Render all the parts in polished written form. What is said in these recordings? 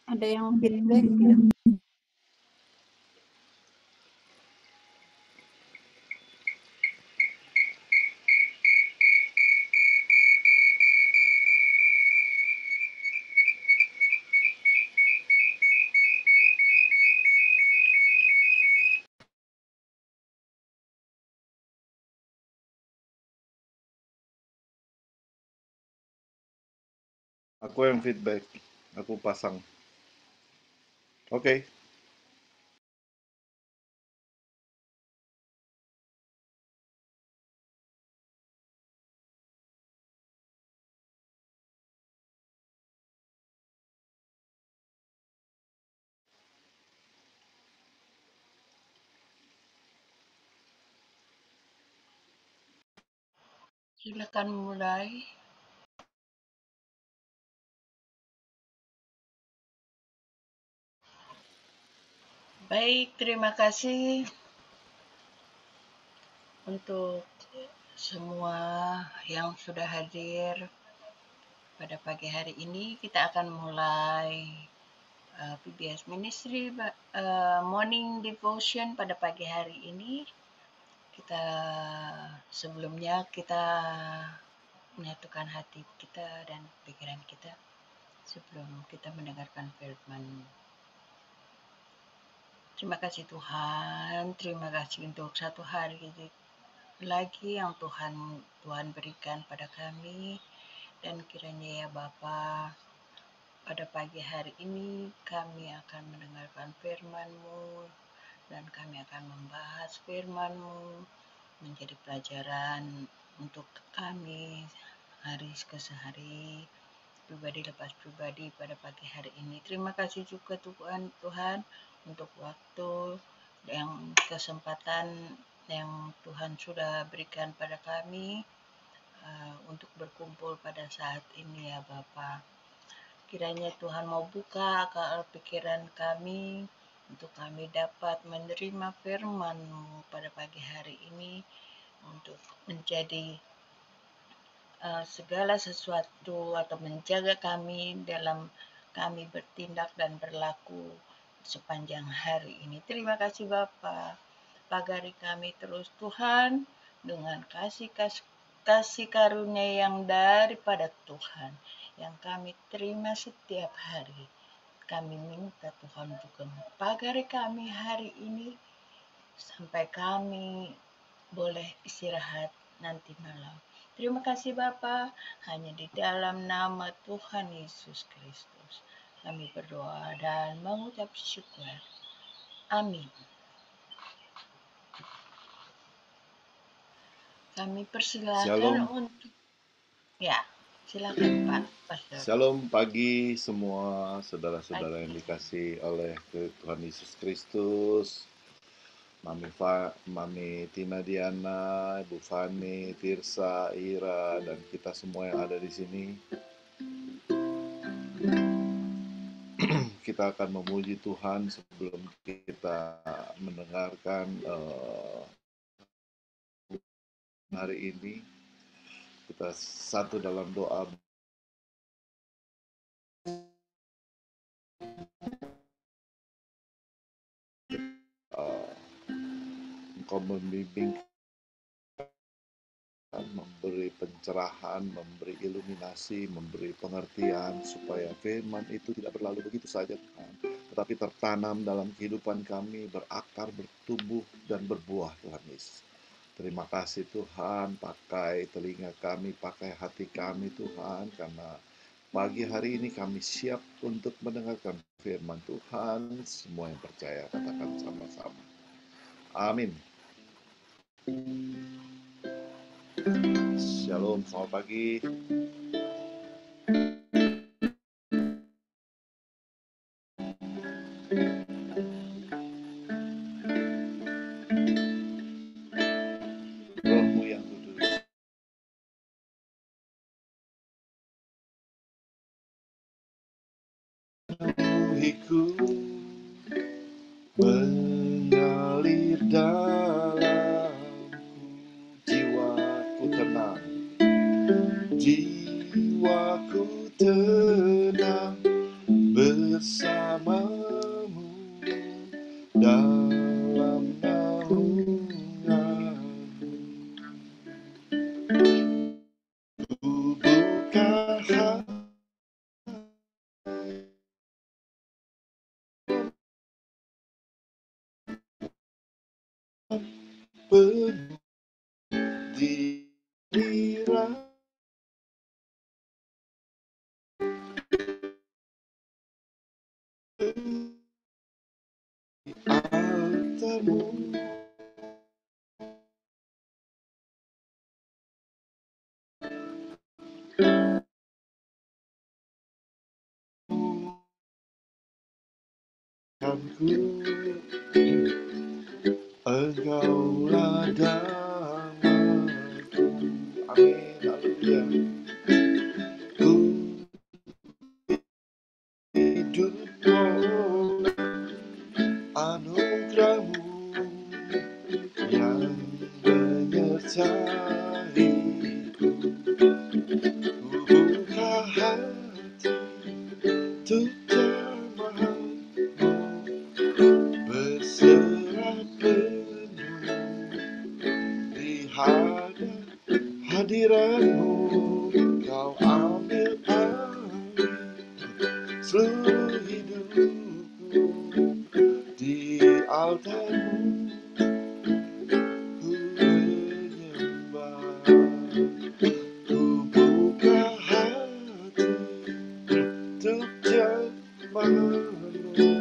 Ada yang feedback ya? Aku yang feedback, aku pasang. Oke. Silakan mulai. Baik, terima kasih untuk semua yang sudah hadir pada pagi hari ini. Kita akan mulai PBS Ministry Morning Devotion pada pagi hari ini. Sebelumnya kita menyatukan hati kita dan pikiran kita sebelum kita mendengarkan firman. Terima kasih Tuhan, terima kasih untuk satu hari lagi yang Tuhan berikan pada kami, dan kiranya ya Bapa, pada pagi hari ini kami akan mendengarkan firman-Mu dan kami akan membahas firman-Mu menjadi pelajaran untuk kami hari ke sehari, pribadi lepas pribadi pada pagi hari ini. Terima kasih juga Tuhan untuk waktu yang kesempatan yang Tuhan sudah berikan pada kami untuk berkumpul pada saat ini ya Bapa. Kiranya Tuhan mau buka akal pikiran kami untuk kami dapat menerima firman-Mu pada pagi hari ini untuk menjadi segala sesuatu atau menjaga kami dalam kami bertindak dan berlaku sepanjang hari ini. Terima kasih Bapa. Pagari kami terus Tuhan dengan kasih karunia yang daripada Tuhan yang kami terima setiap hari. Kami minta Tuhan juga pagari kami hari ini sampai kami boleh istirahat nanti malam. Terima kasih Bapa, hanya di dalam nama Tuhan Yesus Kristus kami berdoa dan mengucap syukur. Amin. Kami persilakan Shalom. untuk silakan Pak Pastor. Shalom pagi semua saudara-saudara yang dikasih oleh Tuhan Yesus Kristus. Mami Tina Diana, Ibu Fani, Tirsa, Ira, dan kita semua yang ada di sini. Kita akan memuji Tuhan sebelum kita mendengarkan hari ini. Kita satu dalam doa. Engkau membimbing, memberi pencerahan, memberi iluminasi, memberi pengertian, supaya firman itu tidak berlalu begitu saja Tuhan, tetapi tertanam dalam kehidupan kami, berakar, bertumbuh, dan berbuah Tuhan Yesus. Terima kasih Tuhan, pakai telinga kami, pakai hati kami Tuhan, karena pagi hari ini kami siap untuk mendengarkan firman Tuhan. Semua yang percaya katakan sama-sama. Amin. Shalom, selamat pagi. Rohmu yang kudus. Ruhiku mengalir dalamku, jiwaku tenang, jiwaku tenang bersamamu dalam naungan. Ku buka hati penuh di altarmu. Kan ku engkaulah damaiku. Amin, haleluya. Ku hidup oleh anugerahmu yang menyertaiku. Ku buka hati untuk jamahanmu, berserah penuh di hadiratmu. Kau ambil alih seluruh hidupku di altarmu. Ku menyembah, ku buka hati untuk jemaatmu,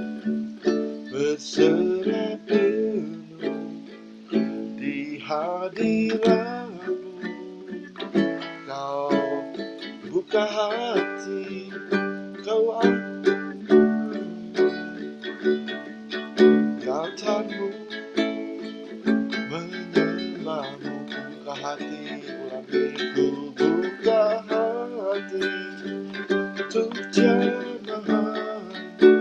berserah penuh di hadiratmu. Kau buka hati, kau altarmu, menyembahmu. Buka hati, ulangi. Ku buka hati untuk jemaatmu,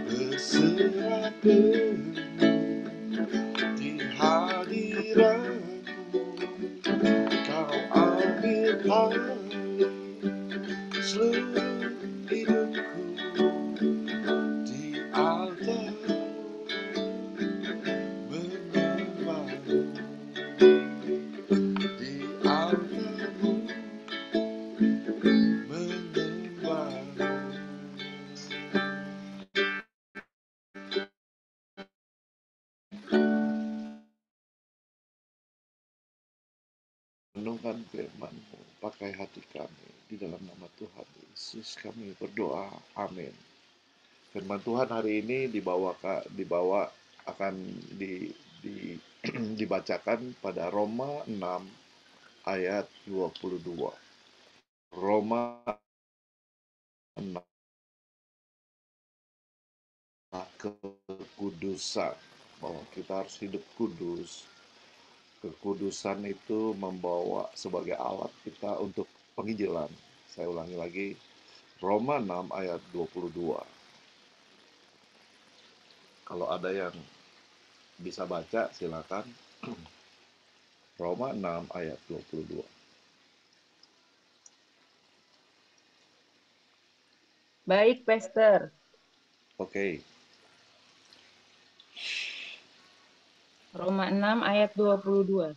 berserah penuh di hadiratmu. Kau ambil alih seluruh hidupku di altarmu, menyembahmu di altarmu, menyembahmu. Renungkan firman-Mu, pakai hati kami. Di dalam nama Tuhan Yesus kami berdoa. Amin. Firman Tuhan hari ini dibawa akan di dibacakan pada Roma 6 ayat 22. Roma 6, kekudusan, bahwa kita harus hidup kudus. Kekudusan itu membawa sebagai alat kita untuk penginjilan. Saya ulangi lagi, Roma 6 ayat 22. Kalau ada yang bisa baca, silakan. Roma 6 ayat 22. Baik, Pastor. Oke, Roma 6 ayat 22.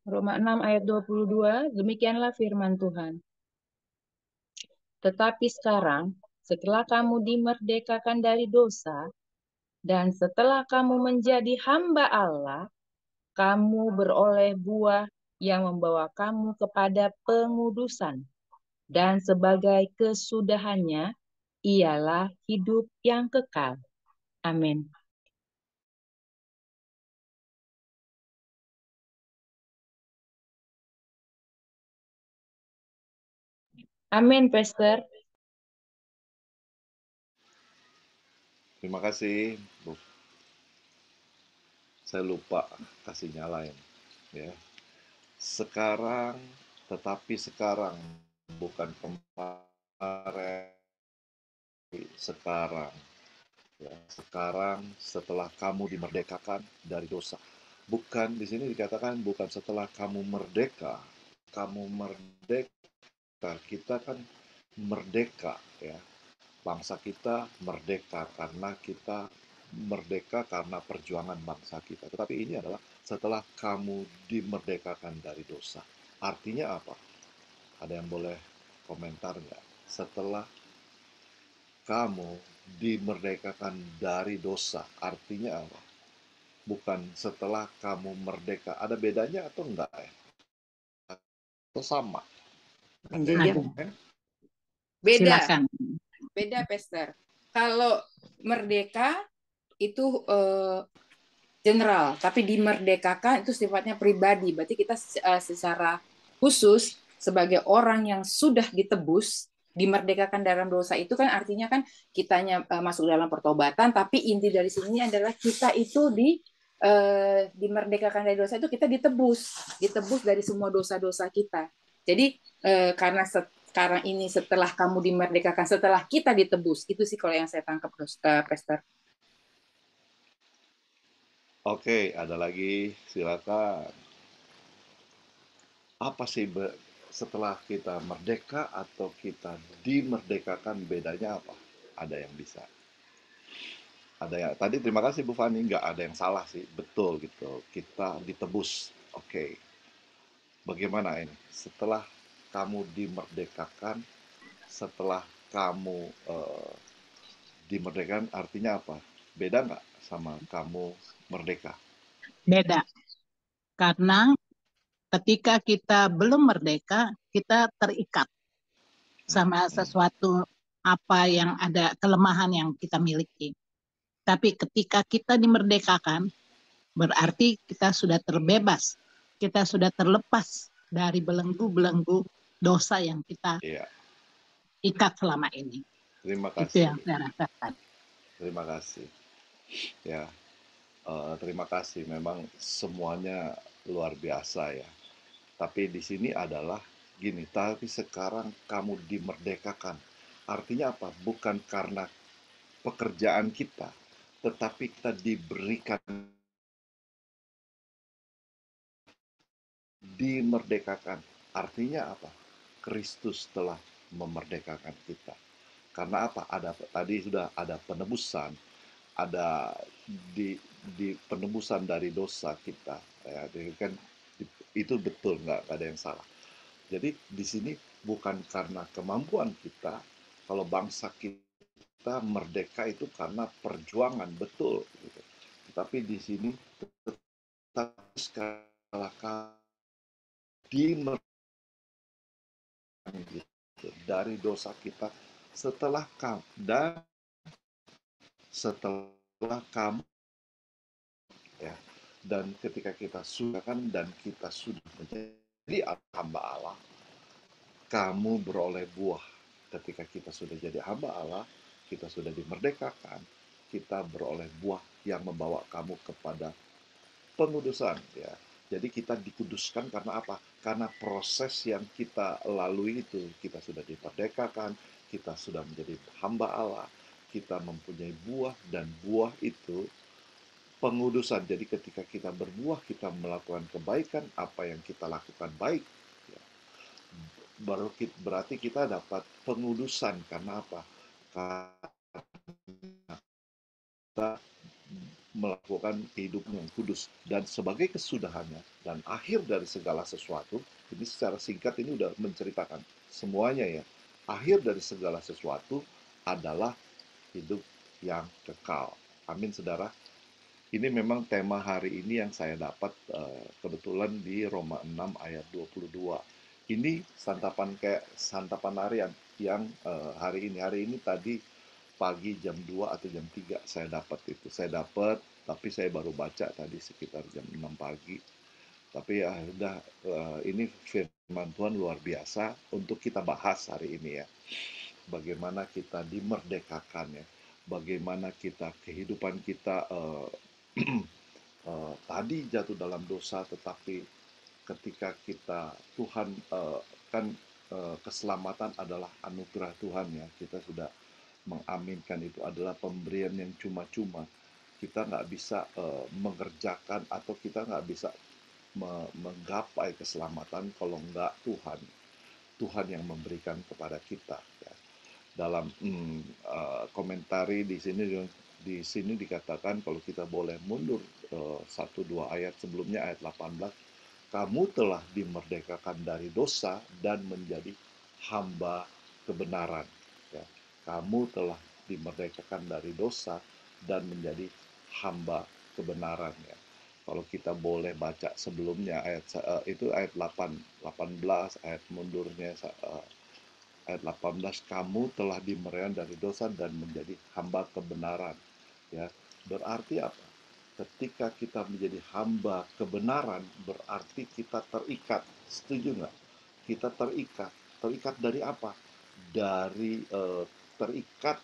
Roma 6 ayat 22, demikianlah firman Tuhan. Tetapi sekarang, setelah kamu dimerdekakan dari dosa, dan setelah kamu menjadi hamba Allah, kamu beroleh buah yang membawa kamu kepada pengudusan. Dan sebagai kesudahannya, ialah hidup yang kekal. Amin. Amin, Pastor. Terima kasih, Bu. Saya lupa kasih nyalain, ya. Sekarang, tetapi sekarang, bukan kemarin, sekarang. Ya, sekarang setelah kamu dimerdekakan dari dosa. Bukan di sini dikatakan bukan setelah kamu merdeka. Kamu merdeka, kita kan merdeka ya. Bangsa kita merdeka karena kita merdeka karena perjuangan bangsa kita. Tetapi ini adalah setelah kamu dimerdekakan dari dosa. Artinya apa? Ada yang boleh komentar nggak? Setelah kamu dimerdekakan dari dosa, artinya apa? Bukan setelah kamu merdeka. Ada bedanya atau enggak ya? Atau sama? Ada yang Ada. komen? Beda, Silakan. beda Pester. Kalau merdeka itu general, tapi dimerdekakan itu sifatnya pribadi. Berarti kita secara khusus sebagai orang yang sudah ditebus, dimerdekakan dalam dosa itu kan artinya kan kitanya masuk dalam pertobatan, tapi inti dari sini adalah kita itu dimerdekakan dari dosa itu kita ditebus dari semua dosa-dosa kita. Jadi karena sekarang ini setelah kamu dimerdekakan, setelah kita ditebus, itu sih kalau yang saya tangkap, Pastor. Oke, ada lagi. Silakan. Apa sih setelah kita merdeka atau kita dimerdekakan, bedanya apa? Ada yang bisa. Ada yang tadi terima kasih Bu Fani, nggak ada yang salah sih, betul gitu. Kita ditebus. Oke. Bagaimana ini? Setelah kamu dimerdekakan, setelah kamu dimerdekakan artinya apa? Beda nggak sama kamu merdeka? Beda. Karena ketika kita belum merdeka, kita terikat sama sesuatu apa yang ada kelemahan yang kita miliki. Tapi ketika kita dimerdekakan, berarti kita sudah terbebas. Kita sudah terlepas dari belenggu-belenggu dosa yang kita Iya, ikat selama ini. terima Itu kasih. yang saya rasakan. Terima kasih. Ya, terima kasih. Memang semuanya luar biasa ya. Tapi di sini adalah gini, tapi sekarang kamu dimerdekakan. Artinya apa? Bukan karena pekerjaan kita, tetapi kita diberikan dimerdekakan. Artinya apa? Kristus telah memerdekakan kita. Karena apa? Ada tadi sudah ada penebusan, ada di penebusan dari dosa kita. Ya, jadi kan itu betul, nggak ada yang salah. Jadi di sini bukan karena kemampuan kita. Kalau bangsa kita merdeka itu karena perjuangan, betul. Gitu. Tapi di sini tetap sekali dimerdekakan gitu, dari dosa kita setelah kamu ya, dan ketika kita sudah kan dan kita sudah menjadi hamba Allah, kamu beroleh buah. Ketika kita sudah jadi hamba Allah, kita sudah dimerdekakan, kita beroleh buah yang membawa kamu kepada pengudusan ya. Jadi kita dikuduskan karena apa? Karena proses yang kita lalui itu, kita sudah dimerdekakan, kita sudah menjadi hamba Allah, kita mempunyai buah, dan buah itu pengudusan. Jadi ketika kita berbuah, kita melakukan kebaikan, apa yang kita lakukan baik, ya, berarti kita dapat pengudusan. Karena apa? Karena kita melakukan kehidupan yang kudus. Dan sebagai kesudahannya dan akhir dari segala sesuatu, ini secara singkat ini udah menceritakan semuanya ya. Akhir dari segala sesuatu adalah hidup yang kekal. Amin, saudara. Ini memang tema hari ini yang saya dapat kebetulan di Roma 6 ayat 22. Ini santapan harian yang hari ini tadi pagi jam 2 atau jam 3 saya dapat itu. Saya dapat, tapi saya baru baca tadi sekitar jam 6 pagi. Tapi ya udah, ini firman Tuhan luar biasa untuk kita bahas hari ini ya. Bagaimana kita dimerdekakan ya. bagaimana kehidupan kita tadi jatuh dalam dosa, tetapi ketika Tuhan kan keselamatan adalah anugerah Tuhan ya, kita sudah mengaminkan itu adalah pemberian yang cuma-cuma. Kita nggak bisa mengerjakan atau kita nggak bisa menggapai keselamatan kalau nggak Tuhan yang memberikan kepada kita ya. Dalam komentari di sini dikatakan, kalau kita boleh mundur 1-2 ayat sebelumnya, ayat 18, kamu telah dimerdekakan dari dosa dan menjadi hamba kebenaran ya. Kamu telah dimerdekakan dari dosa dan menjadi hamba kebenaran ya. Kalau kita boleh baca sebelumnya itu ayat 18, ayat mundurnya ayat 18, kamu telah dimerdekakan dari dosa dan menjadi hamba kebenaran ya. Berarti apa? Ketika kita menjadi hamba kebenaran, berarti kita terikat. Setuju nggak? Kita terikat. Terikat dari apa? Dari terikat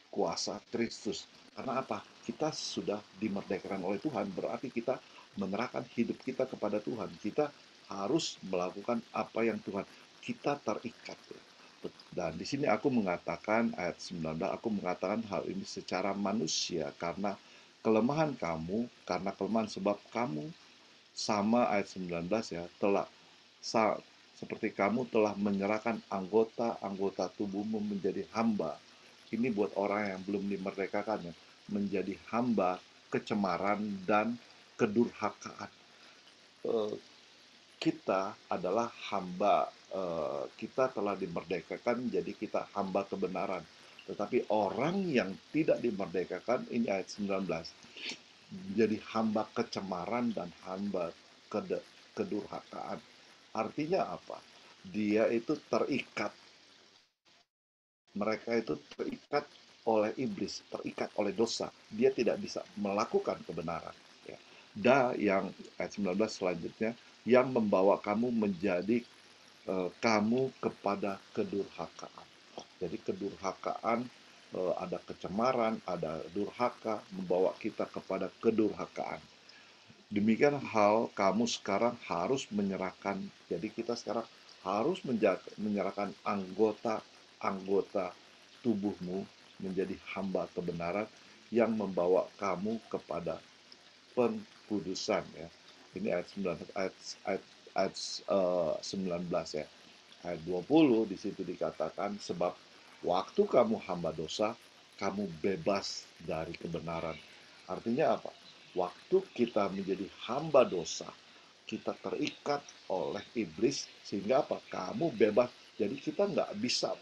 kuasa Kristus. Karena apa? Kita sudah dimerdekakan oleh Tuhan, berarti kita menyerahkan hidup kita kepada Tuhan. Kita harus melakukan apa yang Tuhan. Kita terikat. Dan di sini aku mengatakan, ayat 19, aku mengatakan hal ini secara manusia, karena kelemahan kamu, karena kelemahan sebab kamu sama ayat 19 ya, seperti kamu telah menyerahkan anggota-anggota tubuhmu menjadi hamba. Ini buat orang yang belum dimerdekakan ya, menjadi hamba kecemaran dan kedurhakaan. Kita adalah hamba, kita telah dimerdekakan, jadi kita hamba kebenaran. Tetapi orang yang tidak dimerdekakan, ini ayat 19, jadi hamba kecemaran dan hamba kedurhakaan. Artinya apa? Dia itu terikat. Mereka itu terikat oleh iblis, terikat oleh dosa. Dia tidak bisa melakukan kebenaran. Ya. Yang ayat 19 selanjutnya, yang membawa kamu menjadi kamu kepada kedurhakaan. Jadi kedurhakaan, ada kecemaran, ada durhaka, membawa kita kepada kedurhakaan. Demikian hal kamu sekarang harus menyerahkan. Jadi kita sekarang harus menyerahkan anggota-anggota tubuhmu menjadi hamba kebenaran yang membawa kamu kepada pengkudusan ya. Ini ayat 19 ya. Ayat 20 di situ dikatakan, sebab waktu kamu hamba dosa, kamu bebas dari kebenaran. Artinya apa? Waktu kita menjadi hamba dosa, kita terikat oleh iblis, sehingga apa? Kamu bebas. Jadi kita nggak bisa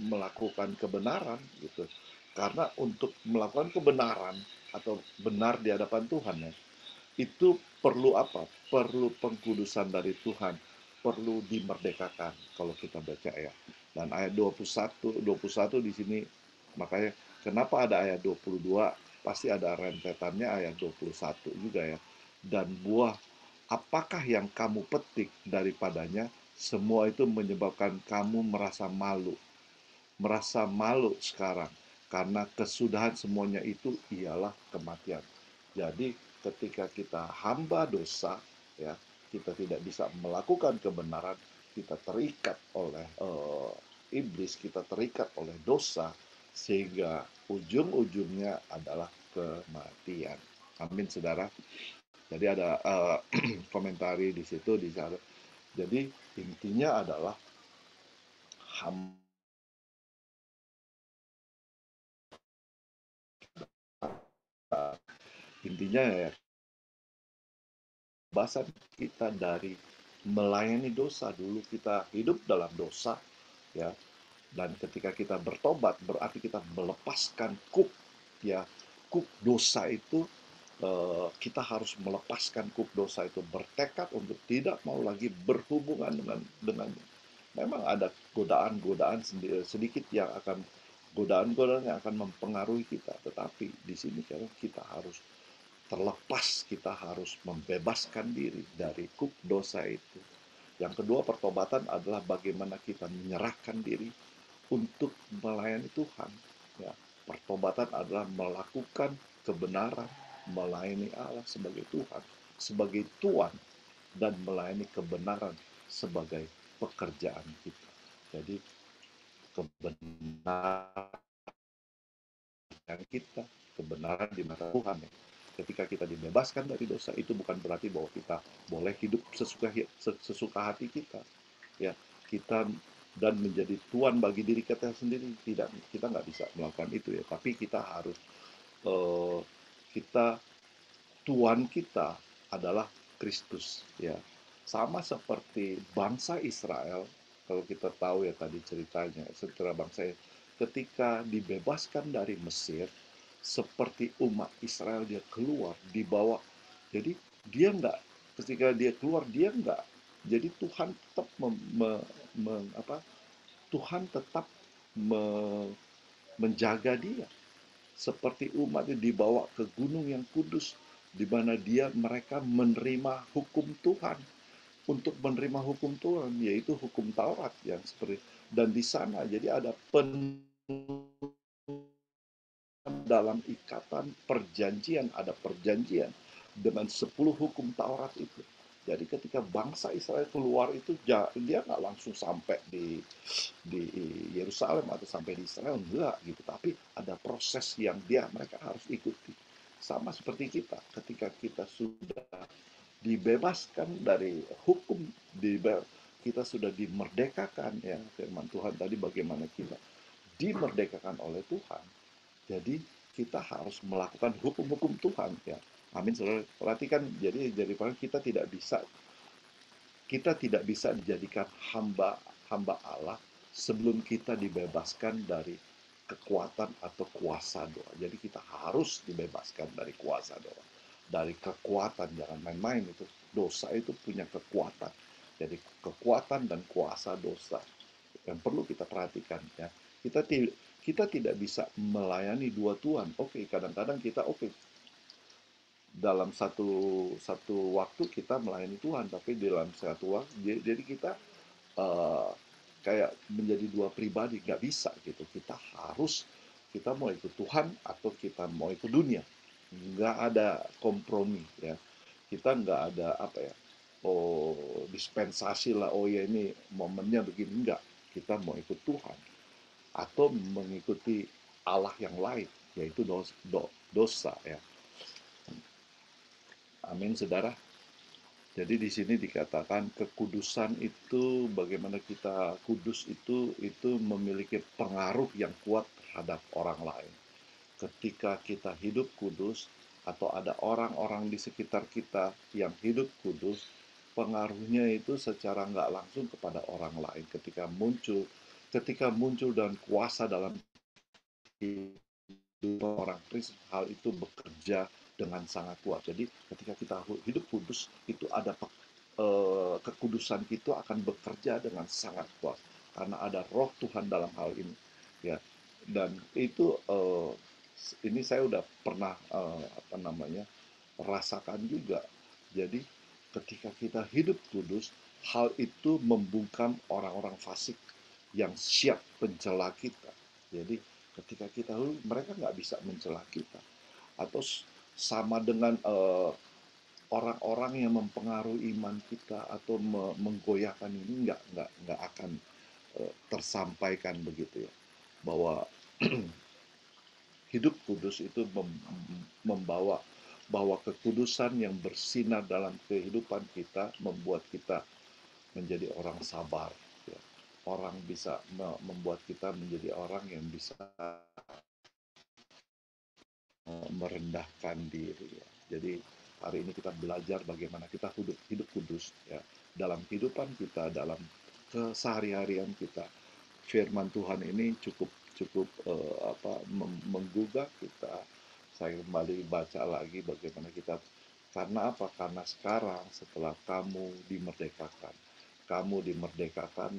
melakukan kebenaran gitu. Karena untuk melakukan kebenaran atau benar di hadapan Tuhan ya, itu perlu apa? Perlu pengkudusan dari Tuhan, perlu dimerdekakan kalau kita baca ya. Dan ayat 21 di sini, makanya kenapa ada ayat 22, pasti ada rentetannya ayat 21 juga ya. Dan buah apakah yang kamu petik daripadanya, semua itu menyebabkan kamu merasa malu. Merasa malu sekarang, karena kesudahan semuanya itu ialah kematian. Jadi ketika kita hamba dosa, ya, kita tidak bisa melakukan kebenaran, kita terikat oleh iblis, kita terikat oleh dosa, sehingga ujung-ujungnya adalah kematian. Amin, saudara. Jadi ada komentari di situ, di sana. Jadi intinya adalah hamba intinya ya, bahasan kita dari melayani dosa. Dulu kita hidup dalam dosa ya, dan ketika kita bertobat berarti kita melepaskan ya, kuk dosa itu. Kita harus melepaskan kuk dosa itu, bertekad untuk tidak mau lagi berhubungan dengan memang ada godaan-godaan sedikit yang akan godaan-godaan yang akan mempengaruhi kita, tetapi di sini kita harus terlepas, kita harus membebaskan diri dari kuk dosa itu. Yang kedua, pertobatan adalah bagaimana kita menyerahkan diri untuk melayani Tuhan. Ya, pertobatan adalah melakukan kebenaran, melayani Allah sebagai Tuhan, sebagai Tuhan, dan melayani kebenaran sebagai pekerjaan kita. Jadi kebenaran kita, kebenaran di mata Tuhan ya. Ketika kita dibebaskan dari dosa, itu bukan berarti bahwa kita boleh hidup sesuka hati kita. Ya, kita dan menjadi tuan bagi diri kita sendiri, tidak, kita nggak bisa melakukan itu ya. Tapi kita harus kita tuan kita adalah Kristus ya. Sama seperti bangsa Israel, kalau kita tahu ya tadi ceritanya, setelah bangsa ketika dibebaskan dari Mesir, seperti umat Israel dia keluar dibawa. Jadi dia nggak, ketika dia keluar dia nggak. Jadi Tuhan tetap Tuhan tetap menjaga dia. Seperti umat yang dibawa ke gunung yang kudus, di mana mereka menerima hukum Tuhan. Untuk menerima hukum Tuhan, yaitu hukum Taurat yang seperti, dan di sana jadi ada dalam ikatan perjanjian, ada perjanjian dengan 10 hukum Taurat itu. Jadi ketika bangsa Israel keluar itu, dia nggak langsung sampai di Yerusalem atau sampai di Israel, enggak gitu, tapi ada proses yang mereka harus ikuti. Sama seperti kita, ketika kita sudah dibebaskan dari hukum, kita sudah dimerdekakan ya, firman Tuhan tadi bagaimana kita dimerdekakan oleh Tuhan. Jadi kita harus melakukan hukum-hukum Tuhan ya. Amin. Saudara perhatikan, jadi kita tidak bisa dijadikan hamba Allah sebelum kita dibebaskan dari kekuatan atau kuasa doa. Jadi kita harus dibebaskan dari kuasa doa, dari kekuatan. Jangan main-main, itu dosa itu punya kekuatan. Jadi kekuatan dan kuasa dosa yang perlu kita perhatikan ya. Kita tidak bisa melayani dua Tuhan. Oke, kadang-kadang kita dalam satu waktu kita melayani Tuhan, tapi dalam satu waktu jadi kita uh, kayak menjadi dua pribadi, nggak bisa gitu. Kita mau ikut Tuhan atau kita mau ikut dunia, nggak ada kompromi ya. Kita nggak ada dispensasi lah, oh ya ini momennya begini, nggak. Kita mau ikut Tuhan atau mengikuti Allah yang lain, yaitu dosa ya. Amin, saudara. Jadi di sini dikatakan kekudusan itu, bagaimana kita kudus itu memiliki pengaruh yang kuat terhadap orang lain. Ketika kita hidup kudus atau ada orang-orang di sekitar kita yang hidup kudus, pengaruhnya itu secara nggak langsung kepada orang lain. Ketika muncul dan kuasa dalam hidup orang Kristen, hal itu bekerja dengan sangat kuat. Jadi ketika kita hidup kudus, itu ada kekudusan itu akan bekerja dengan sangat kuat karena ada Roh Tuhan dalam hal ini ya. Dan itu ini saya udah pernah rasakan juga. Jadi ketika kita hidup kudus, hal itu membungkam orang-orang fasik yang siap mencela kita. Jadi ketika kita mereka nggak bisa mencela kita. Atau sama dengan orang-orang yang mempengaruhi iman kita atau menggoyahkan ini nggak akan tersampaikan begitu ya, bahwa hidup kudus itu membawa bahwa kekudusan yang bersinar dalam kehidupan kita membuat kita menjadi orang sabar ya. Orang bisa membuat kita menjadi orang yang bisa merendahkan diri ya. Jadi hari ini kita belajar bagaimana kita hidup kudus ya, dalam kehidupan kita, dalam kesehari-harian kita. Firman Tuhan ini cukup menggugah kita. Saya kembali baca lagi bagaimana kita, karena apa? Karena sekarang setelah kamu dimerdekakan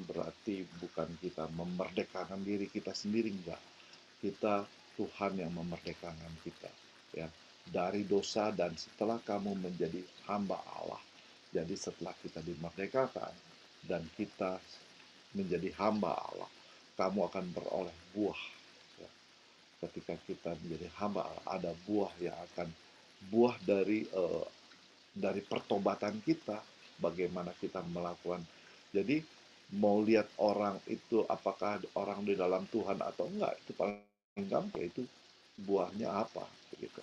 berarti bukan kita memerdekakan diri kita sendiri, enggak. Kita, Tuhan yang memerdekakan kita ya dari dosa. Dan setelah kamu menjadi hamba Allah, jadi setelah kita dimerdekakan dan kita menjadi hamba Allah, kamu akan beroleh buah. Ya. Ketika kita menjadi hamba Allah, ada buah yang akan buah dari pertobatan kita, bagaimana kita melakukan. Jadi mau lihat orang itu apakah orang di dalam Tuhan atau enggak, itu paling gampang, itu buahnya apa gitu.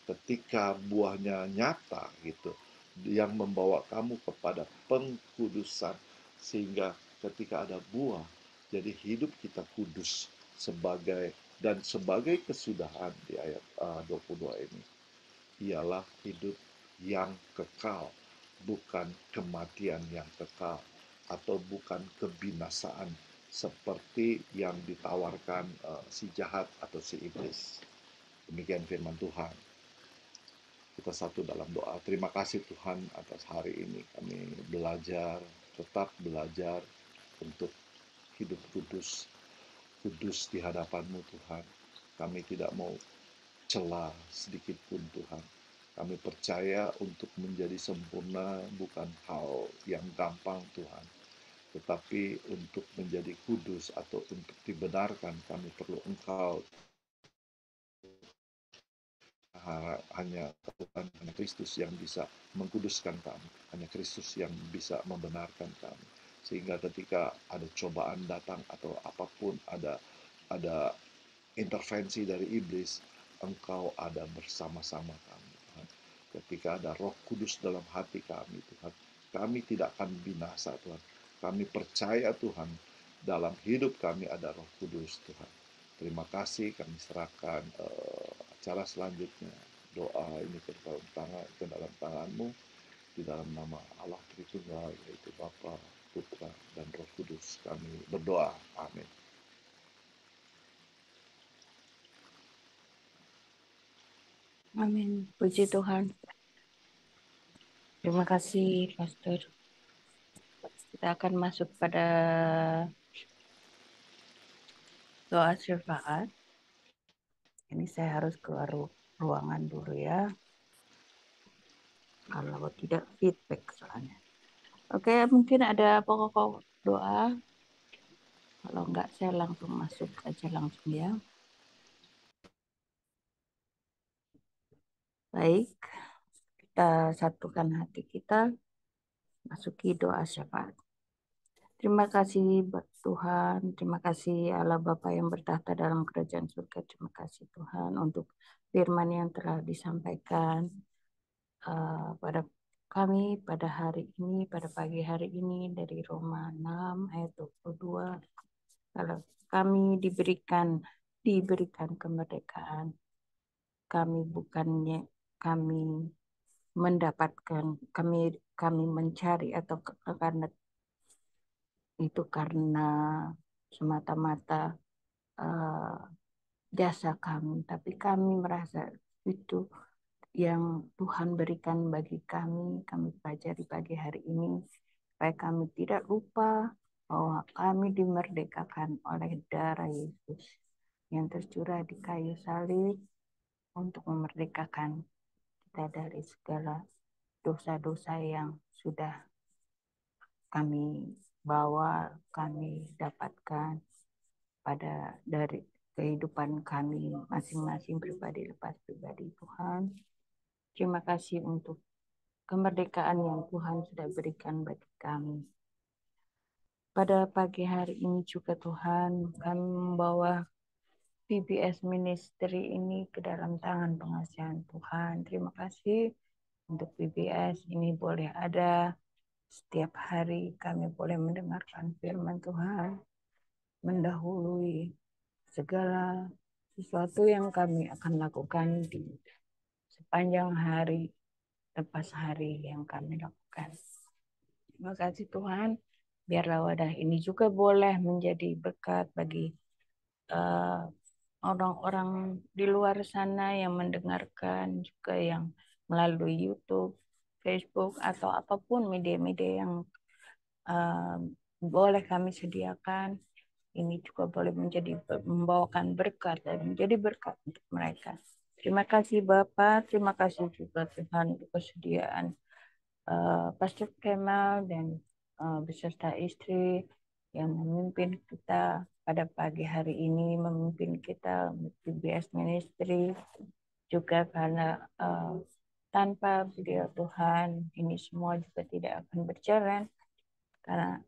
Ketika buahnya nyata gitu, yang membawa kamu kepada pengkudusan, sehingga ketika ada buah, jadi hidup kita kudus sebagai kesudahan di ayat 22 ini ialah hidup yang kekal, bukan kematian yang kekal, atau bukan kebinasaan seperti yang ditawarkan si jahat atau si iblis. Demikian firman Tuhan. Kita satu dalam doa. Terima kasih Tuhan atas hari ini. Kami belajar, tetap belajar untuk hidup kudus, kudus di hadapan-Mu Tuhan. Kami tidak mau celah sedikit pun Tuhan. Kami percaya untuk menjadi sempurna bukan hal yang gampang Tuhan. Tetapi untuk menjadi kudus atau untuk dibenarkan kami perlu Engkau. Hanya Tuhan, hanya Kristus yang bisa mengkuduskan kami. Hanya Kristus yang bisa membenarkan kami. Sehingga ketika ada cobaan datang atau apapun, ada intervensi dari iblis, Engkau ada bersama-sama kami, Tuhan. Ketika ada Roh Kudus dalam hati kami, Tuhan, kami tidak akan binasa, Tuhan. Kami percaya, Tuhan, dalam hidup kami ada Roh Kudus, Tuhan. Terima kasih, kami serahkan acara selanjutnya. Doa ini ke dalam tangan-Mu, di dalam nama Allah Tritunggal, yaitu Bapa, Putra, dan Roh Kudus. Kami berdoa. Amin. Amin. Puji Tuhan. Terima kasih, Pastor. Kita akan masuk pada doa syafaat. Ini saya harus keluar ruangan dulu ya. Kalau tidak feedback soalnya. Oke, mungkin ada pokok doa. Kalau enggak, saya langsung masuk aja langsung ya. Baik, kita satukan hati kita, masuki doa syafaat. Terima kasih Tuhan, terima kasih Allah Bapa yang bertahta dalam kerajaan surga. Terima kasih Tuhan untuk firman yang telah disampaikan pada kami pada hari ini, pada pagi hari ini dari Roma 6 ayat 22. Kalau kami diberikan kemerdekaan, kami bukannya kami mendapatkan, kami mencari atau karena itu karena semata-mata jasa kami, tapi kami merasa itu yang Tuhan berikan bagi kami pelajari pagi hari ini, supaya kami tidak lupa bahwa kami dimerdekakan oleh darah Yesus yang tercurah di kayu salib untuk memerdekakan kita dari segala dosa-dosa yang sudah kami bawa, kami dapatkan pada dari kehidupan kami masing-masing pribadi lepas pribadi. Tuhan, terima kasih untuk kemerdekaan yang Tuhan sudah berikan bagi kami. Pada pagi hari ini juga Tuhan, kami membawa PBS Ministry ini ke dalam tangan pengasihan Tuhan. Terima kasih untuk PBS ini boleh ada setiap hari, kami boleh mendengarkan firman Tuhan, mendahului segala sesuatu yang kami akan lakukan di sepanjang hari lepas hari yang kami lakukan. Terima kasih Tuhan, biarlah wadah ini juga boleh menjadi berkat bagi orang-orang di luar sana yang mendengarkan, juga yang melalui YouTube, Facebook, atau apapun media-media yang boleh kami sediakan. Ini juga boleh membawakan berkat dan menjadi berkat untuk mereka. Terima kasih Bapak, terima kasih juga Tuhan untuk kesediaan Pastor Kemal dan beserta istri yang memimpin kita pada pagi hari ini, memimpin kita PBS Ministry, juga karena tanpa beliau Tuhan ini semua juga tidak akan berjalan, karena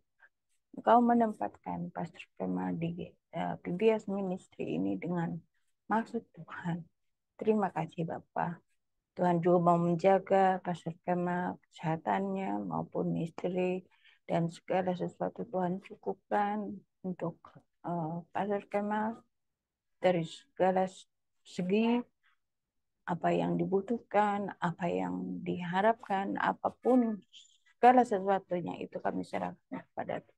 Engkau menempatkan Pastor Kemal di PBS Ministry ini dengan maksud Tuhan. Terima kasih Bapak. Tuhan juga mau menjaga Pastor Kemal, kesehatannya maupun istri, dan segala sesuatu Tuhan cukupkan untuk Pastor Kemal dari segala segi, apa yang dibutuhkan, apa yang diharapkan, apapun segala sesuatunya itu kami serahkan kepada Tuhan.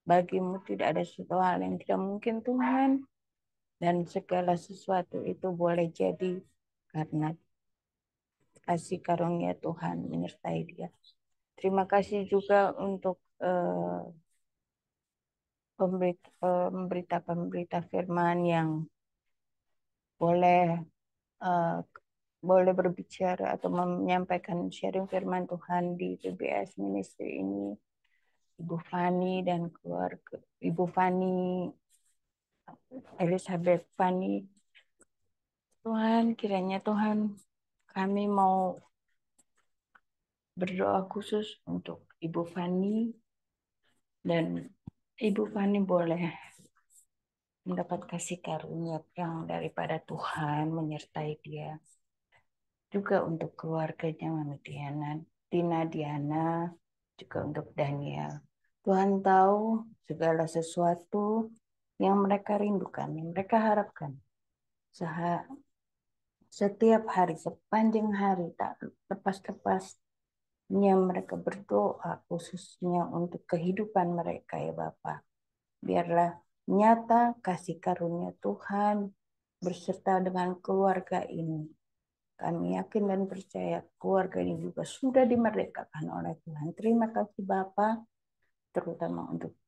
Bagimu tidak ada sesuatu hal yang tidak mungkin Tuhan, dan segala sesuatu itu boleh jadi karena kasih karunia Tuhan menyertai dia. Terima kasih juga untuk pemberita-pemberita firman yang boleh berbicara atau menyampaikan sharing firman Tuhan di PBS Ministry ini. Ibu Fani dan keluarga, Ibu Fani, Elizabeth Fani. Tuhan, kiranya Tuhan, kami mau berdoa khusus untuk Ibu Fani, dan Ibu Fani boleh mendapat kasih karunia yang daripada Tuhan menyertai dia. Juga untuk keluarganya Mami Diana, juga untuk Daniel. Tuhan tahu segala sesuatu yang mereka rindukan, yang mereka harapkan. Setiap hari, sepanjang hari, tak lepas-lepasnya mereka berdoa khususnya untuk kehidupan mereka ya Bapak. Biarlah nyata kasih karunia Tuhan berserta dengan keluarga ini. Kami yakin dan percaya keluarga ini juga sudah dimerdekakan oleh Tuhan. Terima kasih Bapak, terutama untuk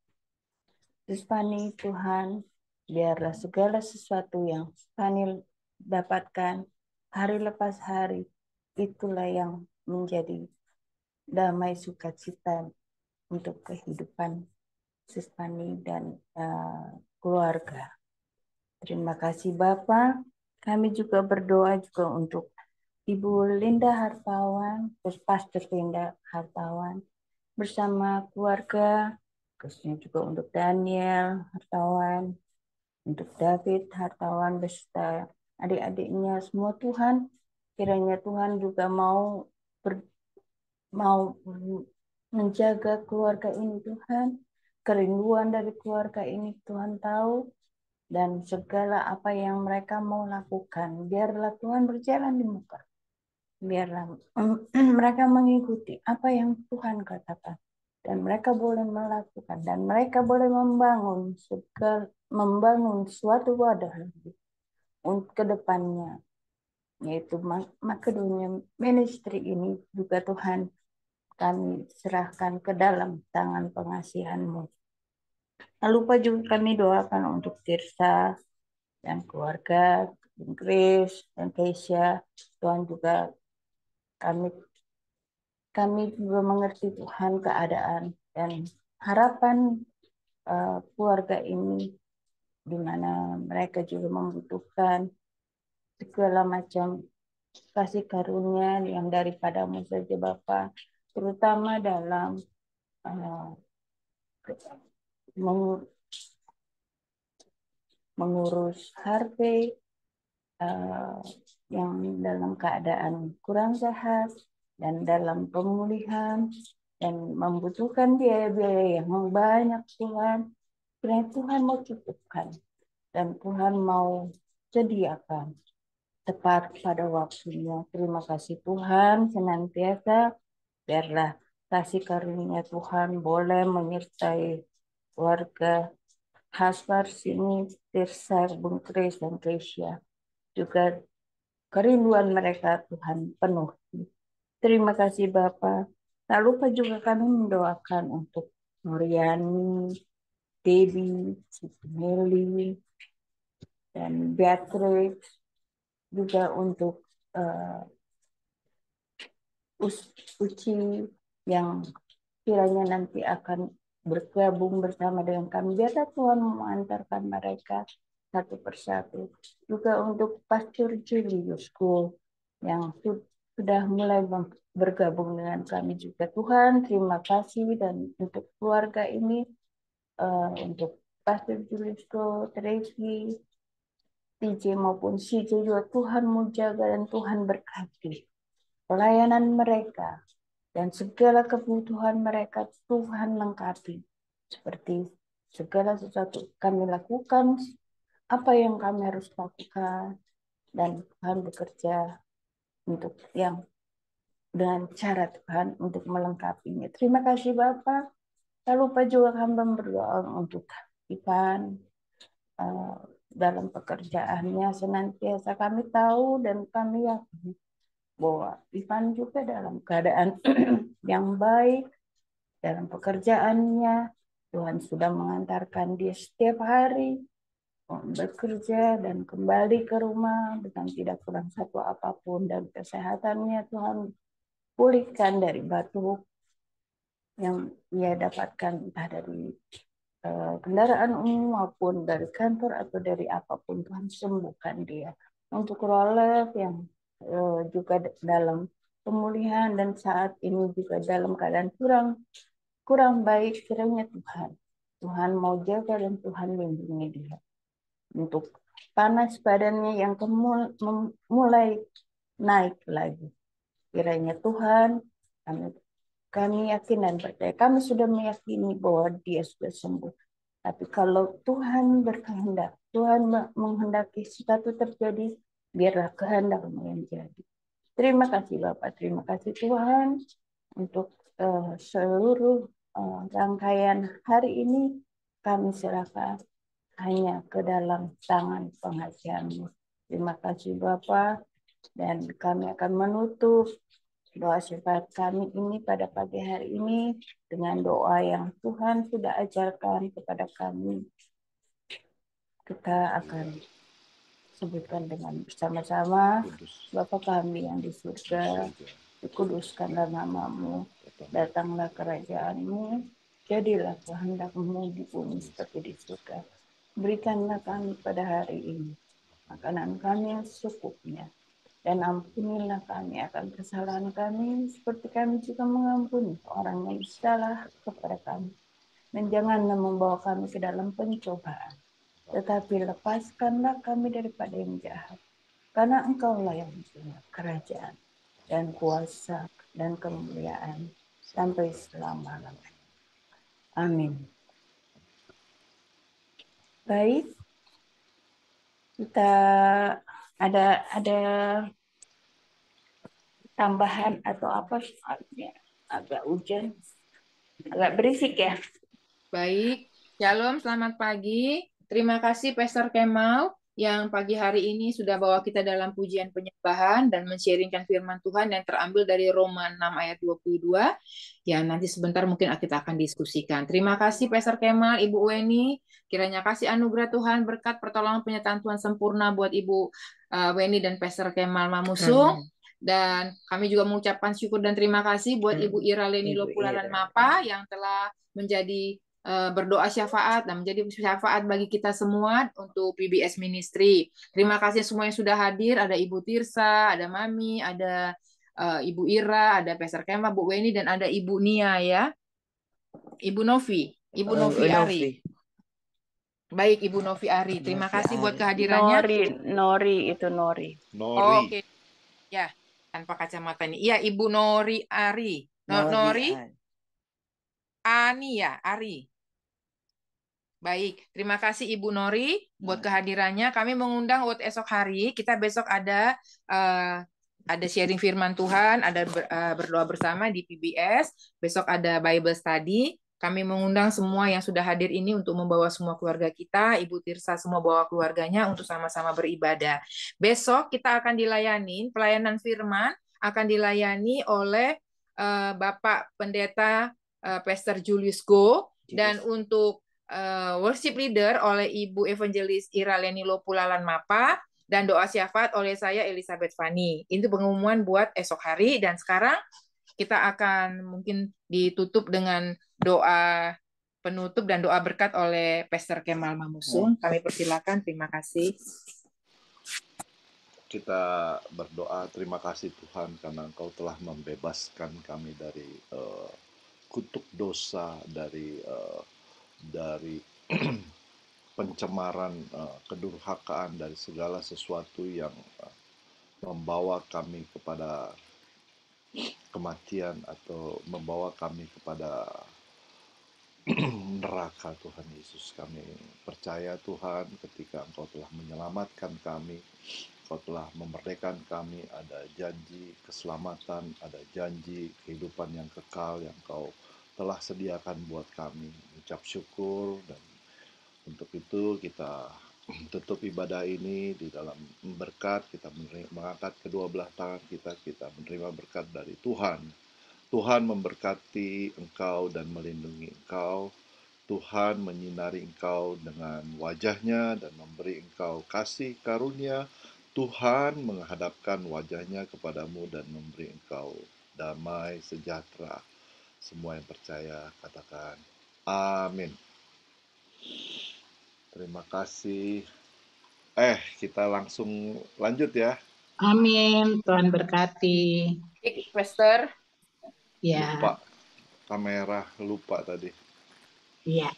Spani Tuhan. Biarlah segala sesuatu yang Spani dapatkan hari lepas hari, itulah yang menjadi damai sukacita untuk kehidupan Spani dan keluarga. Terima kasih Bapak. Kami juga berdoa juga untuk Ibu Linda Hartawan, Pastor Linda Hartawan, bersama keluarga, khususnya juga untuk Daniel Hartawan, untuk David Hartawan beserta adik-adiknya semua. Tuhan, kiranya Tuhan juga mau menjaga keluarga ini Tuhan, kerinduan dari keluarga ini Tuhan tahu, dan segala apa yang mereka mau lakukan, biarlah Tuhan berjalan di muka. Biarlah mereka mengikuti apa yang Tuhan katakan, dan mereka boleh melakukan, dan mereka boleh membangun suatu wadah untuk kedepannya, yaitu Makedonia Ministry ini juga Tuhan kami serahkan ke dalam tangan pengasihan-Mu. Tak lupa juga kami doakan untuk Tirsa dan keluarga, Grace dan Keisha. Tuhan juga kami juga mengerti Tuhan keadaan dan harapan keluarga ini, di mana mereka juga membutuhkan segala macam kasih karunia yang daripadamu saja Bapa, terutama dalam mengurus Harvey yang dalam keadaan kurang sehat dan dalam pemulihan dan membutuhkan biaya-biaya yang banyak Tuhan. Kiranya Tuhan mau cukupkan dan Tuhan mau sediakan tepat pada waktunya. Terima kasih Tuhan senantiasa. Biarlah kasih karunia Tuhan boleh menyertai keluarga Hasbar sini, Tirsa, Bung Kris dan Keisha. Juga kerinduan mereka Tuhan penuh. Terima kasih Bapak. Tak lupa juga kami mendoakan untuk Nuriani, Debbie, Siti Meli, dan Beatrice, juga untuk Uci yang kiranya nanti akan bergabung bersama dengan kami. Biarlah Tuhan mengantarkan mereka satu persatu. Juga untuk Pastor Juliusku yang sudah mulai bergabung dengan kami juga. Tuhan, terima kasih, dan untuk keluarga ini, untuk Pastor Juliusku, Tracy, TJ maupun CJ juga, Tuhan mau jaga dan Tuhan berkati pelayanan mereka dan segala kebutuhan mereka. Tuhan lengkapi, seperti segala sesuatu kami lakukan, apa yang kami harus lakukan, dan Tuhan bekerja untuk yang dengan cara Tuhan untuk melengkapinya. Terima kasih Bapak. Tak lupa juga hamba berdoa untuk Ivan, dalam pekerjaannya senantiasa kami tahu dan kami yakin bahwa Ivan juga dalam keadaan yang baik dalam pekerjaannya. Tuhan sudah mengantarkan dia setiap hari bekerja dan kembali ke rumah dengan tidak kurang satu apapun, dan kesehatannya Tuhan pulihkan dari batuk yang ia dapatkan entah dari kendaraan umum maupun dari kantor atau dari apapun. Tuhan sembuhkan dia. Untuk Rolev yang juga dalam pemulihan dan saat ini juga dalam keadaan kurang baik, kiranya Tuhan mau jaga dan Tuhan lindungi dia. Untuk panas badannya yang mulai naik lagi, kiranya Tuhan, kami yakin dan percaya, kami sudah meyakini bahwa dia sudah sembuh. Tapi kalau Tuhan berkehendak, Tuhan menghendaki sesuatu terjadi, biarlah kehendak-Mu yang jadi. Terima kasih Bapak, terima kasih Tuhan untuk seluruh rangkaian hari ini. Kami serahkan hanya ke dalam tangan pengasihan-Mu. Terima kasih Bapak, dan kami akan menutup doa syafaat kami ini pada pagi hari ini dengan doa yang Tuhan sudah ajarkan kepada kami. Kita akan sebutkan dengan bersama-sama. Bapa kami yang di surga, dikuduskanlah nama-Mu, datanglah kerajaan-Mu, jadilah kehendak-Mu di bumi seperti di surga. Berikanlah kami pada hari ini makanan kami yang secukupnya, dan ampunilah kami akan kesalahan kami, seperti kami juga mengampuni orang yang bersalah kepada kami. Dan janganlah membawa kami ke dalam pencobaan, tetapi lepaskanlah kami daripada yang jahat. Karena Engkaulah yang punya kerajaan dan kuasa dan kemuliaan sampai selama-lamanya. Amin. Baik, kita ada tambahan atau apa? Agak hujan, agak berisik ya. Baik, Shalom, selamat pagi. Terima kasih Pastor Kemal yang pagi hari ini sudah bawa kita dalam pujian penyembahan dan men-sharingkan firman Tuhan yang terambil dari Roma 6 ayat 22. Ya, nanti sebentar mungkin kita akan diskusikan. Terima kasih Pastor Kemal, Ibu Weni. Kiranya kasih anugerah Tuhan, berkat pertolongan penyertaan Tuhan sempurna buat Ibu Weni dan Pastor Kemal Mamusung. Dan kami juga mengucapkan syukur dan terima kasih buat Ibu Ira Leni Lopulalan Mapa yang telah menjadi berdoa syafaat dan menjadi syafaat bagi kita semua untuk PBS Ministry. Terima kasih semua yang sudah hadir. Ada Ibu Tirsa, ada Mami, ada Ibu Ira, ada Pastor Kemal, Bu Weni, dan ada Ibu Nia ya. Ibu Novi, Ibu Novi Ari. Baik, Ibu Novi Ari. Terima kasih buat kehadirannya. Nori. Oh, oke. Ya, tanpa kacamata ini. Iya, Ibu Nori Ari. Nori Ani ya, Ari. Baik, terima kasih Ibu Nori buat kehadirannya. Kami mengundang buat esok hari. Kita besok ada sharing firman Tuhan, ada berdoa bersama di PBS. Besok ada Bible study. Kami mengundang semua yang sudah hadir ini untuk membawa semua keluarga kita. Ibu Tirsa semua bawa keluarganya untuk sama-sama beribadah. Besok kita akan dilayani, pelayanan firman akan dilayani oleh Bapak Pendeta Pastor Julius Go, dan untuk worship leader oleh Ibu Evangelis Ira Leni Lopulalan Mapa, dan doa syafaat oleh saya Elizabeth Fani. Itu pengumuman buat esok hari, dan sekarang kita akan mungkin ditutup dengan doa penutup dan doa berkat oleh Pastor Kemal Mamusung. Kami persilakan. Terima kasih. Kita berdoa, terima kasih Tuhan karena Engkau telah membebaskan kami dari kutuk dosa, dari pencemaran, kedurhakaan, dari segala sesuatu yang membawa kami kepada kematian atau membawa kami kepada neraka. Tuhan Yesus, kami percaya Tuhan ketika Engkau telah menyelamatkan kami, Engkau telah memerdekakan kami, ada janji keselamatan, ada janji kehidupan yang kekal yang Engkau telah sediakan buat kami. Ucap syukur, dan untuk itu kita tutup ibadah ini di dalam berkat. Kita mengangkat kedua belah tangan kita menerima berkat dari Tuhan. Tuhan memberkati engkau dan melindungi engkau. Tuhan menyinari engkau dengan wajahnya dan memberi engkau kasih karunia. Tuhan menghadapkan wajahnya kepadamu dan memberi engkau damai sejahtera. Semua yang percaya katakan amin. Terima kasih. Kita langsung lanjut ya. Amin. Tuhan berkati. Pastor. Ya. Lupa kamera, lupa tadi. Iya.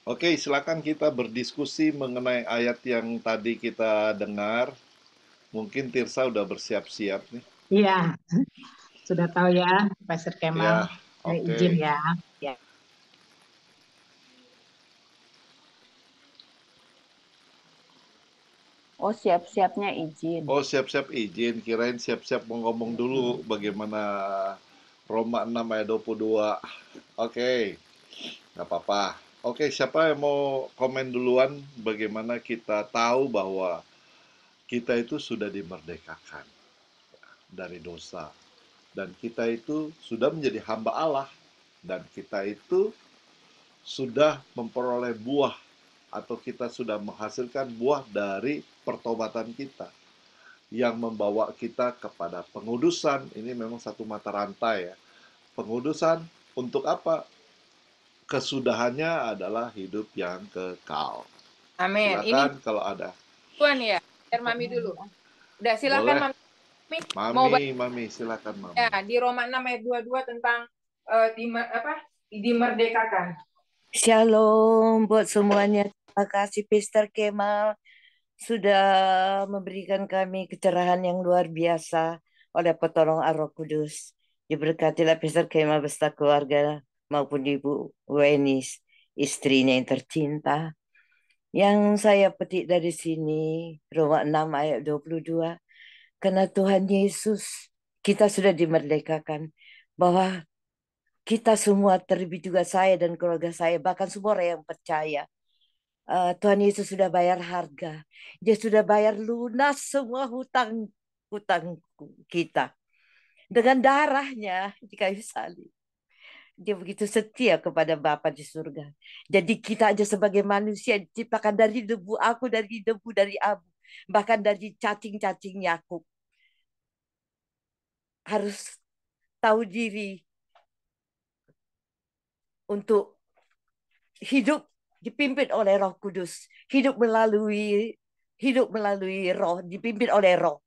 Oke, silakan kita berdiskusi mengenai ayat yang tadi kita dengar. Mungkin Tirsa udah bersiap-siap nih. Iya. Sudah tahu ya, Pastor Kemal. Ya, oke. Izin ya. Ya. Oh, siap-siapnya izin. Oh, siap-siap izin. Kirain siap-siap mau ngomong dulu bagaimana Roma 6 ayat 22. Oke, nggak apa-apa. Oke, siapa yang mau komen duluan bagaimana kita tahu bahwa kita itu sudah dimerdekakan dari dosa. Dan kita itu sudah menjadi hamba Allah. Dan kita itu sudah memperoleh buah, atau kita sudah menghasilkan buah dari pertobatan kita yang membawa kita kepada pengudusan. Ini memang satu mata rantai ya. Pengudusan untuk apa? Kesudahannya adalah hidup yang kekal. Amin. Silakan Ini kalau ada. Tuan ya. Biar Mami dulu. Udah silakan Boleh. Mami, silakan Mami. Ya, di Roma 6 ayat 22 tentang dimerdekakan. Shalom buat semuanya. Terima kasih Pastor Kemal sudah memberikan kami kecerahan yang luar biasa oleh pertolongan Roh Kudus. Diberkatilah Pastor Kemal beserta keluarga maupun Ibu Wenis, istrinya yang tercinta. Yang saya petik dari sini, Roma 6 ayat 22, karena Tuhan Yesus, kita sudah dimerdekakan, bahwa kita semua, terlebih juga saya dan keluarga saya, bahkan semua orang yang percaya, Tuhan Yesus sudah bayar harga. Dia sudah bayar lunas semua hutang kita. Dengan darahnya di kayu salib. Dia begitu setia kepada Bapa di surga. Jadi kita aja sebagai manusia diciptakan dari debu, aku dari debu, dari abu. Bahkan dari cacing-cacing Yakub. Harus tahu diri untuk hidup dipimpin oleh Roh Kudus, hidup melalui Roh, dipimpin oleh Roh,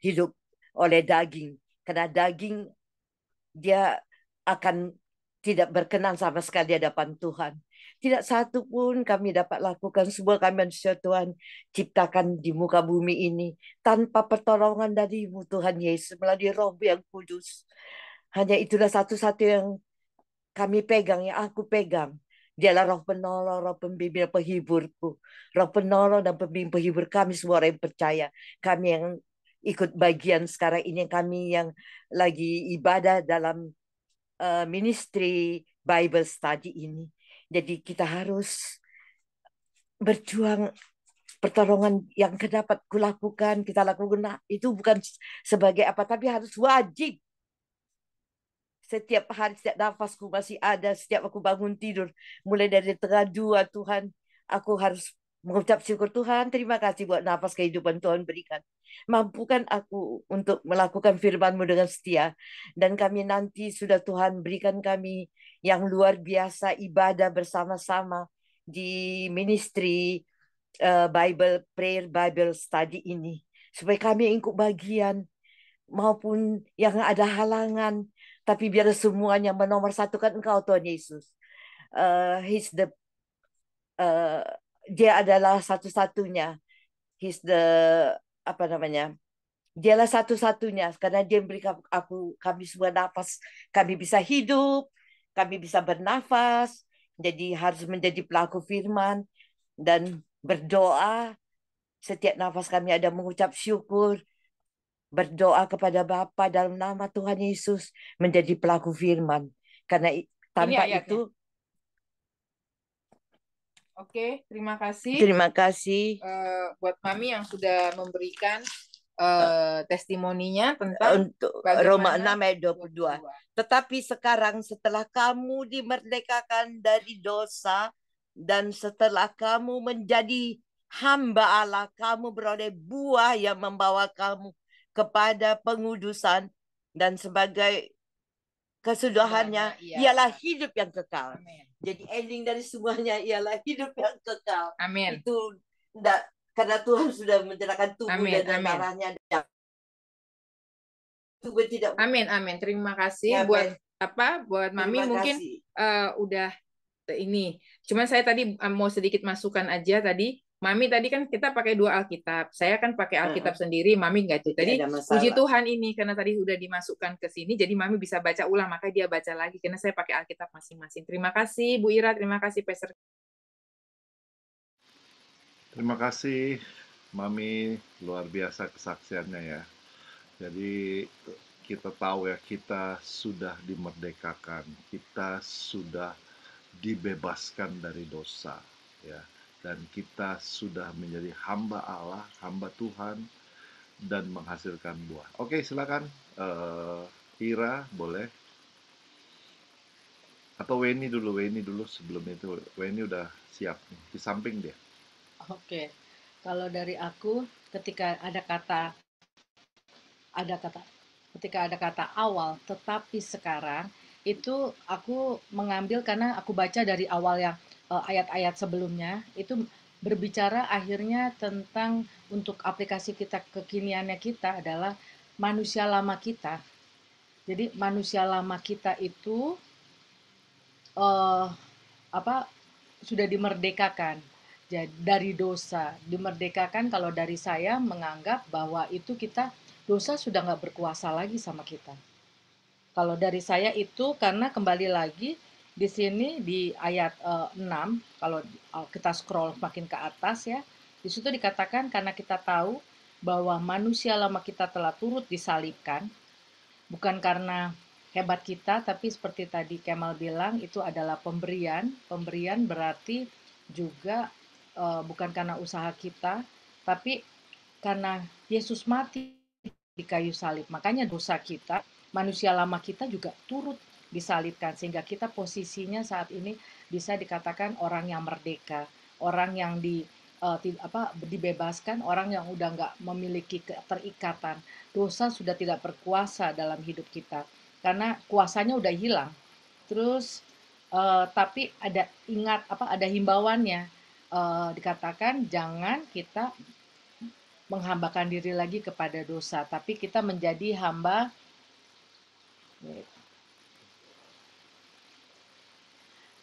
hidup oleh daging. Karena daging dia akan tidak berkenan sama sekali di hadapan Tuhan. Tidak satu pun kami dapat lakukan, semua kami manusia Tuhan ciptakan di muka bumi ini tanpa pertolongan dari-Mu Tuhan Yesus melalui Roh yang kudus. Hanya itulah satu-satu yang kami pegang, yang aku pegang. Dialah Roh penolong, Roh pembimbing, penghiburku. Roh penolong dan pembimbing, penghibur kami semua orang yang percaya. Kami yang ikut bagian sekarang ini, kami yang lagi ibadah dalam ministry Bible study ini. Jadi kita harus berjuang. Pertolongan yang dapat kulakukan, kita lakukan, nah, itu bukan sebagai apa, tapi harus wajib. Setiap hari, setiap nafasku masih ada, setiap aku bangun tidur, mulai dari tengah 2, Tuhan, aku harus mengucap syukur Tuhan, terima kasih buat nafas kehidupan Tuhan berikan. Mampukan aku untuk melakukan firman-Mu dengan setia. Dan kami nanti sudah Tuhan berikan kami yang luar biasa ibadah bersama-sama di ministry Bible Prayer Bible Study ini. Supaya kami ikut bagian maupun yang ada halangan. Tapi biar semuanya menomorsatukan Engkau Tuhan Yesus. He's the dia adalah satu-satunya. He's the apa namanya? Dialah satu-satunya karena dia memberi kami semua nafas, kami bisa hidup, kami bisa bernafas. Jadi harus menjadi pelaku firman dan berdoa. Setiap nafas kami ada mengucap syukur, berdoa kepada Bapa dalam nama Tuhan Yesus, menjadi pelaku firman. Karena tanpa itu. Oke, terima kasih. Terima kasih buat Mami yang sudah memberikan testimoninya tentang untuk bagaimana Roma 6 ayat 22. Tetapi sekarang setelah kamu dimerdekakan dari dosa dan setelah kamu menjadi hamba Allah, kamu beroleh buah yang membawa kamu kepada pengudusan dan sebagai kesudahannya ialah hidup yang kekal. Amen. Jadi ending dari semuanya ialah hidup yang kekal. Amin. Itu karena Tuhan sudah menyerahkan tubuh dan darahnya. Amin, amin. Terima kasih buat buat Mami mungkin udah ini. Cuman saya tadi mau sedikit masukan aja tadi. Mami tadi kan kita pakai 2 Alkitab. Saya kan pakai Alkitab sendiri, Mami nggak itu. Tadi puji Tuhan ini karena tadi udah dimasukkan ke sini, jadi Mami bisa baca ulang, maka dia baca lagi karena saya pakai Alkitab masing-masing. Terima kasih Bu Ira, terima kasih Pastor. Terima kasih Mami, luar biasa kesaksiannya ya. Jadi kita tahu ya, kita sudah dimerdekakan, kita sudah dibebaskan dari dosa ya, dan kita sudah menjadi hamba Allah, hamba Tuhan, dan menghasilkan buah. Oke, silakan Ira boleh, atau Weni dulu sebelum itu. Weni udah siap nih, di samping dia. Oke, kalau dari aku ketika ada kata awal, tetapi sekarang itu aku mengambil karena aku baca dari awal yang ayat-ayat sebelumnya itu berbicara akhirnya tentang untuk aplikasi kita kekiniannya kita adalah manusia lama kita. Jadi manusia lama kita itu sudah dimerdekakan dari dosa. Dimerdekakan kalau dari saya menganggap bahwa itu dosa sudah nggak berkuasa lagi sama kita. Kalau dari saya itu karena kembali lagi di sini di ayat 6, kalau kita scroll makin ke atas ya, di situ dikatakan karena kita tahu bahwa manusia lama kita telah turut disalibkan, bukan karena hebat kita, tapi seperti tadi Kemal bilang itu adalah pemberian. Pemberian berarti juga bukan karena usaha kita, tapi karena Yesus mati di kayu salib. Makanya dosa kita, manusia lama kita juga turut disalibkan, sehingga kita posisinya saat ini bisa dikatakan orang yang merdeka, orang yang dibebaskan, orang yang udah nggak memiliki keterikatan. Dosa sudah tidak berkuasa dalam hidup kita karena kuasanya udah hilang. Terus tapi ada himbauannya, dikatakan jangan kita menghambakan diri lagi kepada dosa, tapi kita menjadi hamba.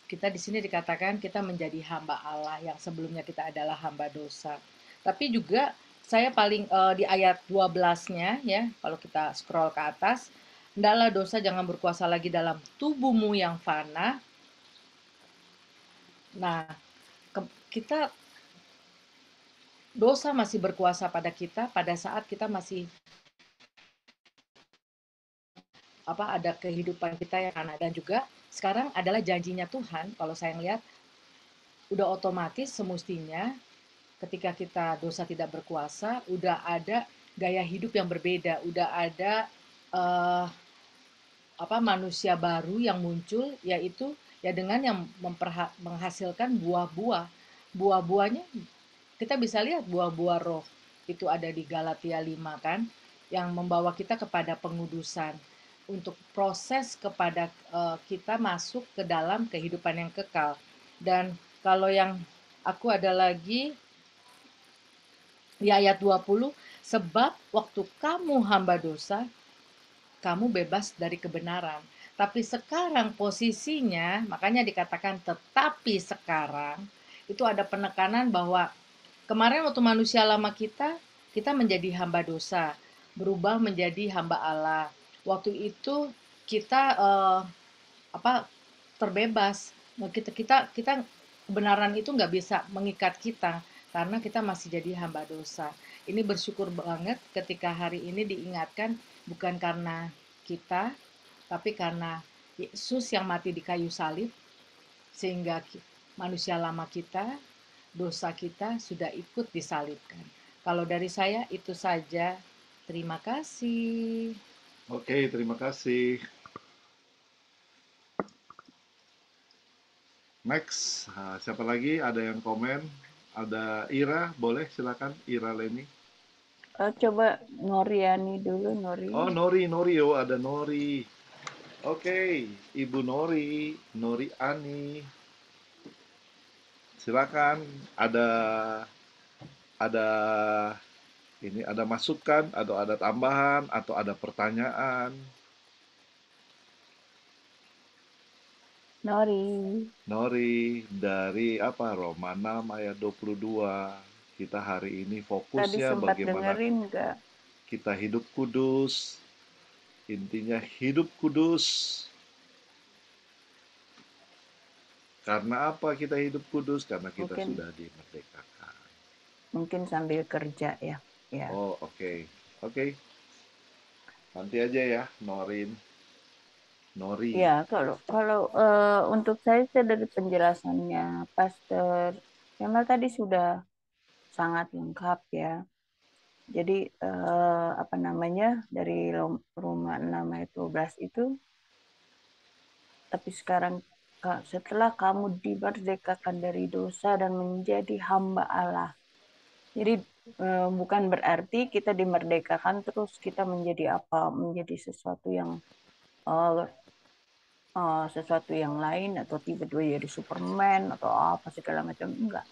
Kita di sini dikatakan kita menjadi hamba Allah yang sebelumnya kita adalah hamba dosa. Tapi juga saya paling di ayat 12-nya ya, kalau kita scroll ke atas, hendaklah dosa jangan berkuasa lagi dalam tubuhmu yang fana. Nah, kita dosa masih berkuasa pada kita pada saat kita masih ada kehidupan kita yang fana. Dan juga sekarang adalah janjinya Tuhan, kalau saya lihat udah otomatis semestinya ketika kita dosa tidak berkuasa, udah ada gaya hidup yang berbeda, udah ada manusia baru yang muncul, yaitu ya dengan yang menghasilkan buah-buah. Buah-buahnya kita bisa lihat buah-buah roh itu ada di Galatia 5 kan, yang membawa kita kepada pengudusan untuk proses kepada kita masuk ke dalam kehidupan yang kekal. Dan kalau yang aku ada lagi di ayat 20, sebab waktu kamu hamba dosa, kamu bebas dari kebenaran. Tapi sekarang posisinya, makanya dikatakan tetapi sekarang, itu ada penekanan bahwa kemarin waktu manusia lama kita menjadi hamba dosa, berubah menjadi hamba Allah. Waktu itu kita apa terbebas. Nah, kita kebenaran itu nggak bisa mengikat kita karena kita masih jadi hamba dosa. Ini bersyukur banget ketika hari ini diingatkan bukan karena kita, tapi karena Yesus yang mati di kayu salib sehingga manusia lama kita, dosa kita sudah ikut disalibkan. Kalau dari saya itu saja. Terima kasih. Oke, terima kasih. Next, siapa lagi? Ada yang komen? Ada Ira, boleh silakan Ira Leni. Coba Noriani dulu, Nori. Oh, Nori, oh ada Nori. Oke, Ibu Nori, Nori Ani. Silakan, ada ini ada masukan atau ada tambahan atau ada pertanyaan. Nori dari apa? Roma 6 ayat 22. Kita hari ini Tadi fokusnya sempat bagaimana dengerin nggak? kita hidup kudus. Intinya hidup kudus. Karena apa kita hidup kudus? Karena kita sudah dimerdekakan. Mungkin sambil kerja ya. Oh, oke. Nanti aja ya, Nori. Ya, kalau untuk saya dari penjelasannya Pastor Kemal tadi sudah sangat lengkap ya. Jadi apa namanya dari Roma 6 ayat 12 itu, tapi sekarang setelah kamu dimerdekakan dari dosa dan menjadi hamba Allah. Jadi bukan berarti kita dimerdekakan terus kita menjadi apa, menjadi sesuatu yang lain atau tiba-tiba jadi Superman atau apa segala macam, enggak.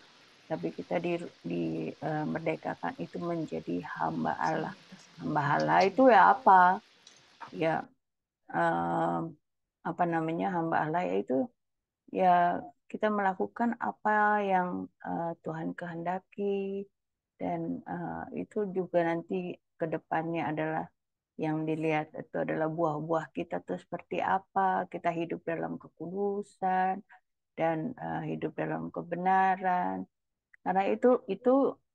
Tapi kita dimerdekakan itu menjadi hamba Allah. Hamba Allah itu ya apa? Ya apa namanya hamba Allah yaitu ya kita melakukan apa yang Tuhan kehendaki, dan itu juga nanti ke depannya adalah yang dilihat itu adalah buah-buah kita tuh seperti apa, kita hidup dalam kekudusan dan hidup dalam kebenaran. Karena itu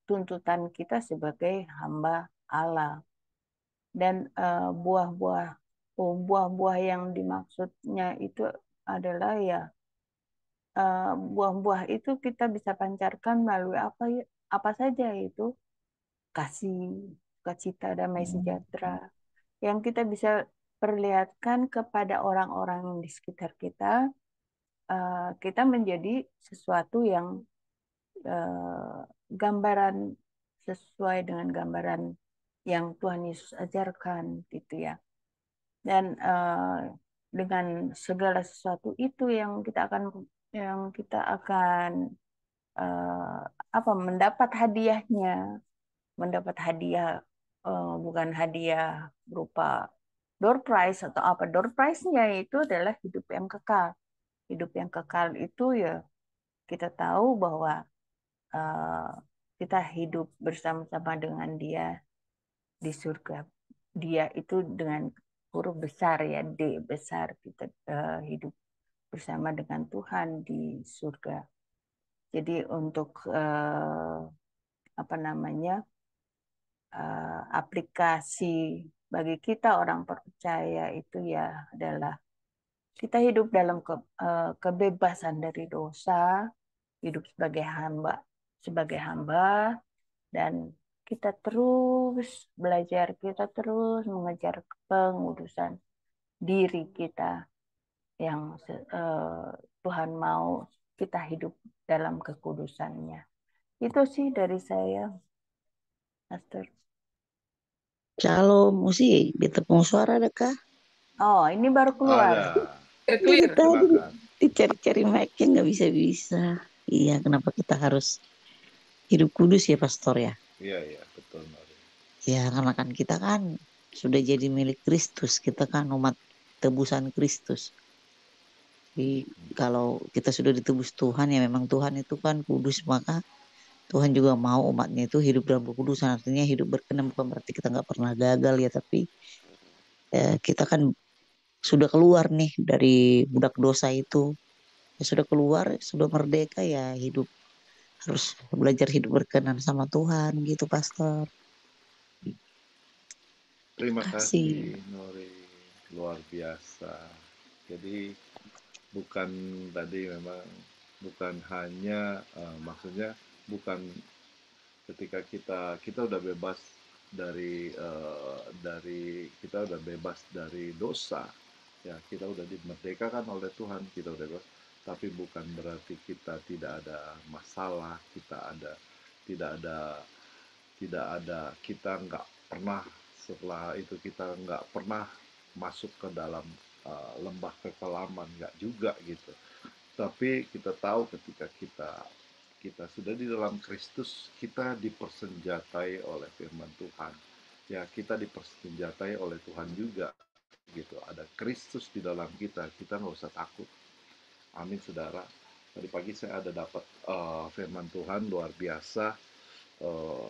tuntutan kita sebagai hamba Allah. Dan buah-buah yang dimaksudnya itu adalah ya buah-buah itu kita bisa pancarkan melalui apa saja, itu kasih, sukacita, damai sejahtera yang kita bisa perlihatkan kepada orang-orang di sekitar kita. Kita menjadi sesuatu yang gambaran sesuai dengan gambaran yang Tuhan Yesus ajarkan gitu ya. Dan dengan segala sesuatu itu yang kita akan mendapat hadiahnya, mendapat hadiah, bukan hadiah berupa door prize atau apa. Door prize-nya itu adalah hidup yang kekal. Hidup yang kekal itu ya kita tahu bahwa kita hidup bersama-sama dengan Dia di surga. Dia itu dengan huruf besar ya, D besar, kita hidup bersama dengan Tuhan di surga. Jadi untuk apa namanya aplikasi bagi kita orang percaya itu ya adalah kita hidup dalam kebebasan dari dosa, hidup sebagai hamba, dan kita terus belajar, kita terus mengejar pengudusan diri kita yang Tuhan mau kita hidup dalam kekudusannya. Itu sih dari saya, Pastor. Shalom, Musi, ditepung suara ada kah? Oh, ini baru keluar. Ada. Dari Clear. tadi Silakan. dicari-cari mic-nya nggak bisa-bisa. Iya, kenapa kita harus hidup kudus ya, Pastor ya? Iya, iya, betul, Nori. Ya, karena kan kita kan sudah jadi milik Kristus. Kita kan umat tebusan Kristus. Jadi kalau kita sudah ditebus Tuhan, ya memang Tuhan itu kan kudus, maka Tuhan juga mau umatnya itu hidup dalam kekudusan. Artinya hidup berkenan, bukan berarti kita nggak pernah gagal ya, tapi kita kan sudah keluar nih dari budak dosa itu. Ya sudah keluar, sudah merdeka, ya hidup harus belajar hidup berkenan sama Tuhan gitu, Pastor. Terima Kasih. kasih, Nori. Luar biasa. Jadi bukan tadi memang bukan hanya maksudnya bukan ketika kita udah bebas dari kita udah bebas dari dosa, ya kita udah dimerdekakan oleh Tuhan, kita udah bebas, tapi bukan berarti kita tidak ada masalah, tidak ada kita nggak pernah, setelah itu kita nggak pernah masuk ke dalam lembah kekelaman, nggak juga gitu. Tapi kita tahu ketika kita sudah di dalam Kristus, kita dipersenjatai oleh firman Tuhan. Ya, kita dipersenjatai oleh Tuhan juga gitu. Ada Kristus di dalam kita, kita nggak usah takut. Amin, saudara. Tadi pagi saya ada dapat firman Tuhan luar biasa, eh,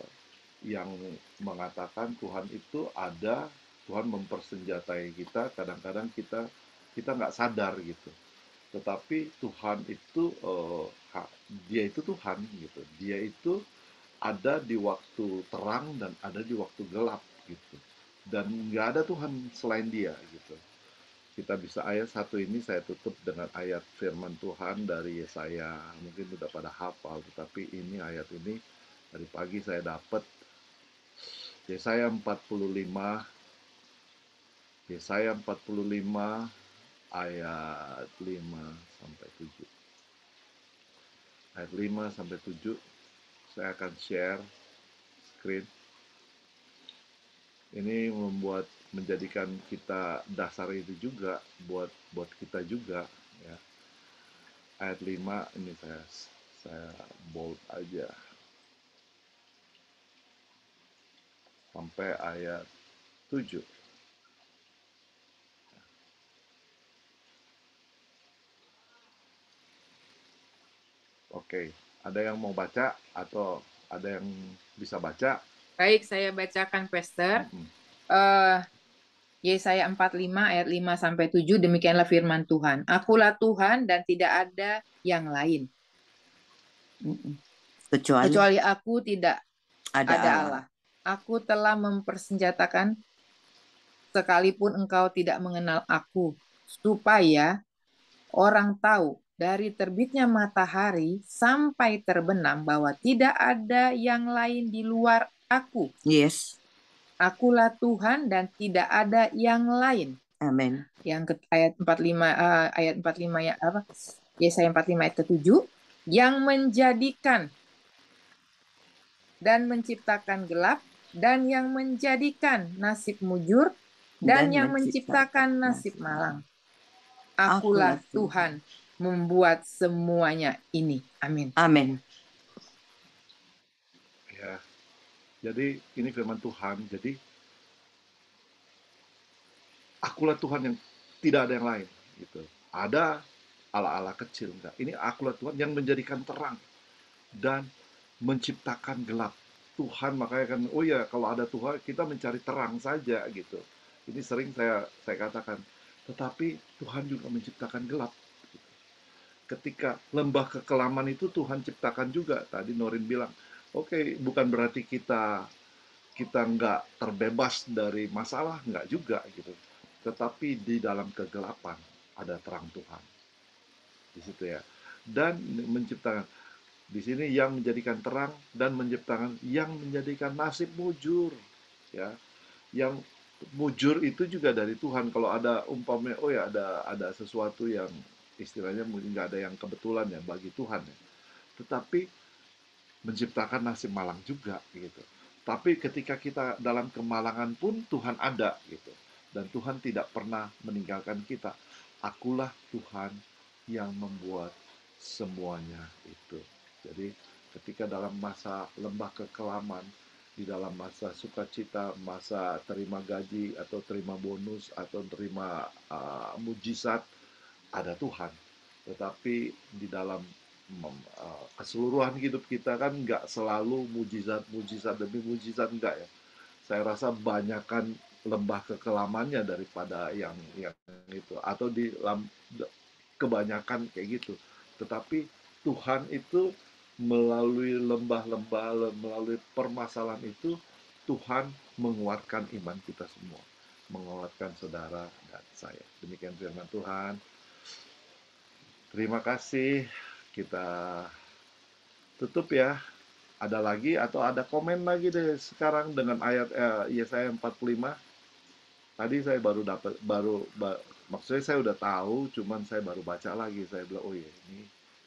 yang mengatakan Tuhan itu ada, Tuhan mempersenjatai kita. Kadang-kadang kita nggak sadar gitu, tetapi Tuhan itu dia itu Tuhan gitu, dia itu ada di waktu terang dan ada di waktu gelap gitu, dan nggak ada Tuhan selain dia gitu. Kita bisa ayat satu ini saya tutup dengan ayat firman Tuhan dari Yesaya. Mungkin udah pada hafal, tetapi ini ayat ini dari pagi saya dapat. Yesaya 45, Yesaya 45 ayat 5 sampai 7. Ayat 5 sampai 7 saya akan share screen. Ini menjadikan kita dasar itu juga buat kita juga ya. Ayat 5 ini saya bold aja sampai ayat 7. Oke, ada yang mau baca atau ada yang bisa baca? Baik, saya bacakan, Pastor. Mm-mm. Yesaya 45 ayat 5 sampai 7, demikianlah firman Tuhan. Akulah Tuhan dan tidak ada yang lain. Kecuali aku tidak ada Allah. Aku telah mempersenjatakan sekalipun engkau tidak mengenal aku, supaya orang tahu dari terbitnya matahari sampai terbenam bahwa tidak ada yang lain di luar aku. Yes. Akulah Tuhan dan tidak ada yang lain. Amin. Yang ayat 45 ya apa? Yesaya 45 ayat ke-7, yang menjadikan dan menciptakan gelap dan yang menjadikan nasib mujur dan yang menciptakan nasib malang. Akulah Tuhan membuat semuanya ini. Amin. Amin. Ya. Jadi ini firman Tuhan. Jadi akulah Tuhan yang tidak ada yang lain gitu. Ada ala-ala kecil enggak. Ini akulah Tuhan yang menjadikan terang dan menciptakan gelap. Tuhan makanya kan, oh ya, kalau ada Tuhan kita mencari terang saja gitu. Ini sering saya katakan. Tetapi Tuhan juga menciptakan gelap. Ketika lembah kekelaman itu Tuhan ciptakan juga. Tadi Norin bilang, oke, bukan berarti kita nggak terbebas dari masalah, nggak juga gitu. Tetapi di dalam kegelapan ada terang Tuhan di situ ya. Dan menciptakan di sini yang menjadikan terang dan menciptakan yang menjadikan nasib mujur ya. Yang mujur itu juga dari Tuhan. Kalau ada umpamanya, oh ya ada sesuatu yang istilahnya mungkin nggak ada yang kebetulan ya bagi Tuhan ya. Tetapi menciptakan nasib malang juga gitu. Tapi ketika kita dalam kemalangan pun Tuhan ada gitu. Dan Tuhan tidak pernah meninggalkan kita. Akulah Tuhan yang membuat semuanya itu. Jadi ketika dalam masa lembah kekelaman, di dalam masa sukacita, masa terima gaji atau terima bonus atau terima mujizat, ada Tuhan. Tetapi di dalam keseluruhan hidup kita kan nggak selalu mujizat demi mujizat, enggak ya. Saya rasa banyakkan lembah kekelamannya daripada yang itu, atau di kebanyakan kayak gitu. Tetapi Tuhan itu melalui lembah-lembah, melalui permasalahan itu, Tuhan menguatkan iman kita semua, menguatkan saudara dan saya. Demikian firman Tuhan. Terima kasih. Kita tutup ya. Ada lagi atau ada komen lagi deh sekarang dengan ayat Yesaya 45. Tadi saya baru dapat, maksudnya saya udah tahu, cuman saya baru baca lagi. Saya bilang, oh ya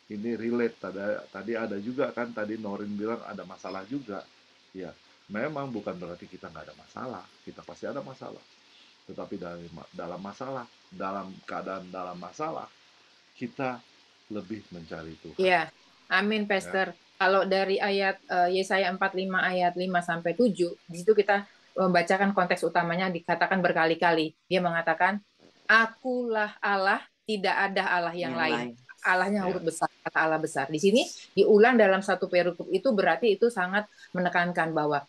ini relate. Tadi ada juga kan, tadi Norin bilang ada masalah juga. Ya, memang bukan berarti kita nggak ada masalah. Kita pasti ada masalah. Tetapi dalam masalah, dalam keadaan dalam masalah, kita lebih mencari Tuhan. Iya, amin, Pastor. Kalau dari ayat Yesaya 45 ayat 5-7, di situ kita membacakan konteks utamanya dikatakan berkali-kali. Dia mengatakan, Akulah Allah, tidak ada Allah yang lain. Allahnya huruf besar, kata Allah besar. Di sini diulang dalam satu perikop itu, berarti itu sangat menekankan bahwa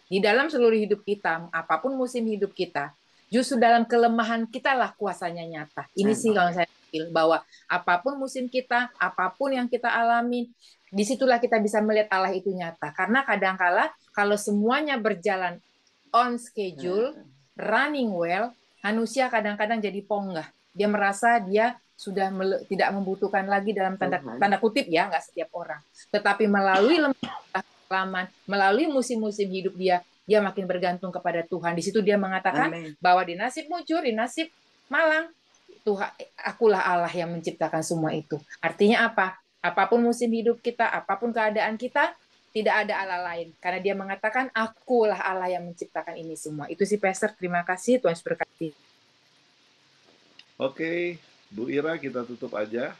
di dalam seluruh hidup kita, apapun musim hidup kita, justru dalam kelemahan kita lah kuasanya nyata. Ini sih kalau saya pikir, bahwa apapun musim kita, apapun yang kita alami, disitulah kita bisa melihat Allah itu nyata. Karena kadangkala kalau semuanya berjalan on schedule, running well, manusia kadang-kadang jadi ponggah. Dia merasa dia sudah tidak membutuhkan lagi dalam tanda kutip ya, nggak setiap orang. Tetapi melalui kelaman, melalui musim-musim hidup dia makin bergantung kepada Tuhan. Di situ dia mengatakan bahwa di nasib mujur, di nasib malang, Tuhan, akulah Allah yang menciptakan semua itu. Artinya apa? Apapun musim hidup kita, apapun keadaan kita, tidak ada Allah lain. Karena dia mengatakan, akulah Allah yang menciptakan ini semua. Itu sih, Pastor. Terima kasih. Tuhan berkati. Oke, Bu Ira, kita tutup aja.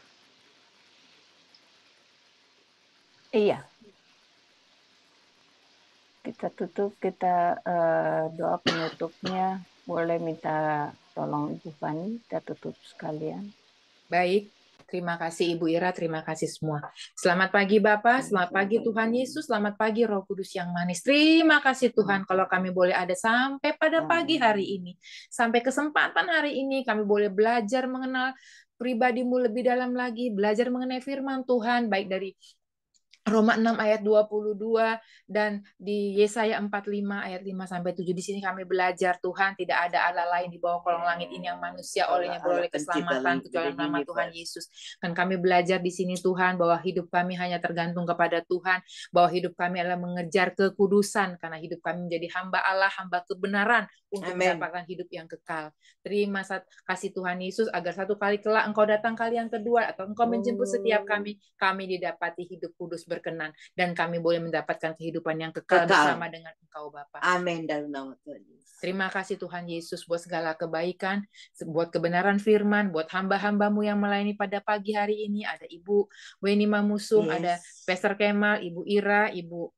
Iya. Kita tutup, kita doa penutupnya. Boleh minta tolong Ibu Fani, kita tutup sekalian. Baik, terima kasih Ibu Ira, terima kasih semua. Selamat pagi Bapak, selamat pagi Tuhan Yesus, selamat pagi Roh Kudus yang manis. Terima kasih Tuhan kalau kami boleh ada sampai pada pagi hari ini. Sampai kesempatan hari ini kami boleh belajar mengenal pribadi-Mu lebih dalam lagi, belajar mengenai firman Tuhan, baik dari Roma 6 ayat 22 dan di Yesaya 45 ayat 5-7. Di sini kami belajar Tuhan tidak ada Allah lain di bawah kolong langit ini yang manusia olehnya beroleh keselamatan kecuali nama Tuhan Yesus. Dan kami belajar di sini Tuhan bahwa hidup kami hanya tergantung kepada Tuhan, bahwa hidup kami adalah mengejar kekudusan karena hidup kami menjadi hamba Allah, hamba kebenaran untuk mendapatkan hidup yang kekal. Terima kasih Tuhan Yesus agar satu kali kelak Engkau datang kali yang kedua atau Engkau menjemput setiap kami didapati hidup kudus berkenan dan kami boleh mendapatkan kehidupan yang kekal bersama dengan Engkau Bapa. Amin dalam nama Tuhan Yesus. Terima kasih Tuhan Yesus buat segala kebaikan, buat kebenaran firman, buat hamba-hambamu yang melayani pada pagi hari ini. Ada Ibu Weni Mamusung, ada Pastor Kemal, Ibu Ira, Ibu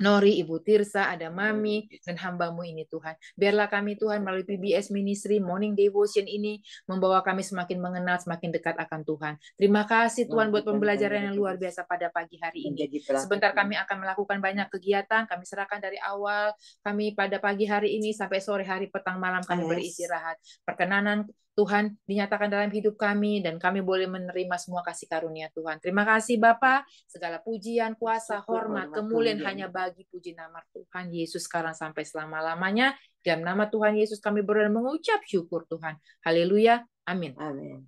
Nori, Ibu Tirsa, ada Mami, dan hambamu ini Tuhan. Biarlah kami Tuhan melalui PBS Ministry Morning Devotion ini membawa kami semakin mengenal, semakin dekat akan Tuhan. Terima kasih Tuhan buat pembelajaran yang luar biasa pada pagi hari ini. Sebentar kami akan melakukan banyak kegiatan, kami serahkan dari awal kami pada pagi hari ini sampai sore hari petang malam kami beristirahat. Perkenanan Tuhan dinyatakan dalam hidup kami dan kami boleh menerima semua kasih karunia Tuhan. Terima kasih Bapa, segala pujian, kuasa, hormat, kemuliaan hanya bagi puji nama Tuhan Yesus sekarang sampai selama-lamanya. Dalam nama Tuhan Yesus kami berdoa mengucap syukur Tuhan. Haleluya. Amin. Amin.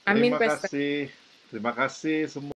Terima kasih. Terima kasih semua.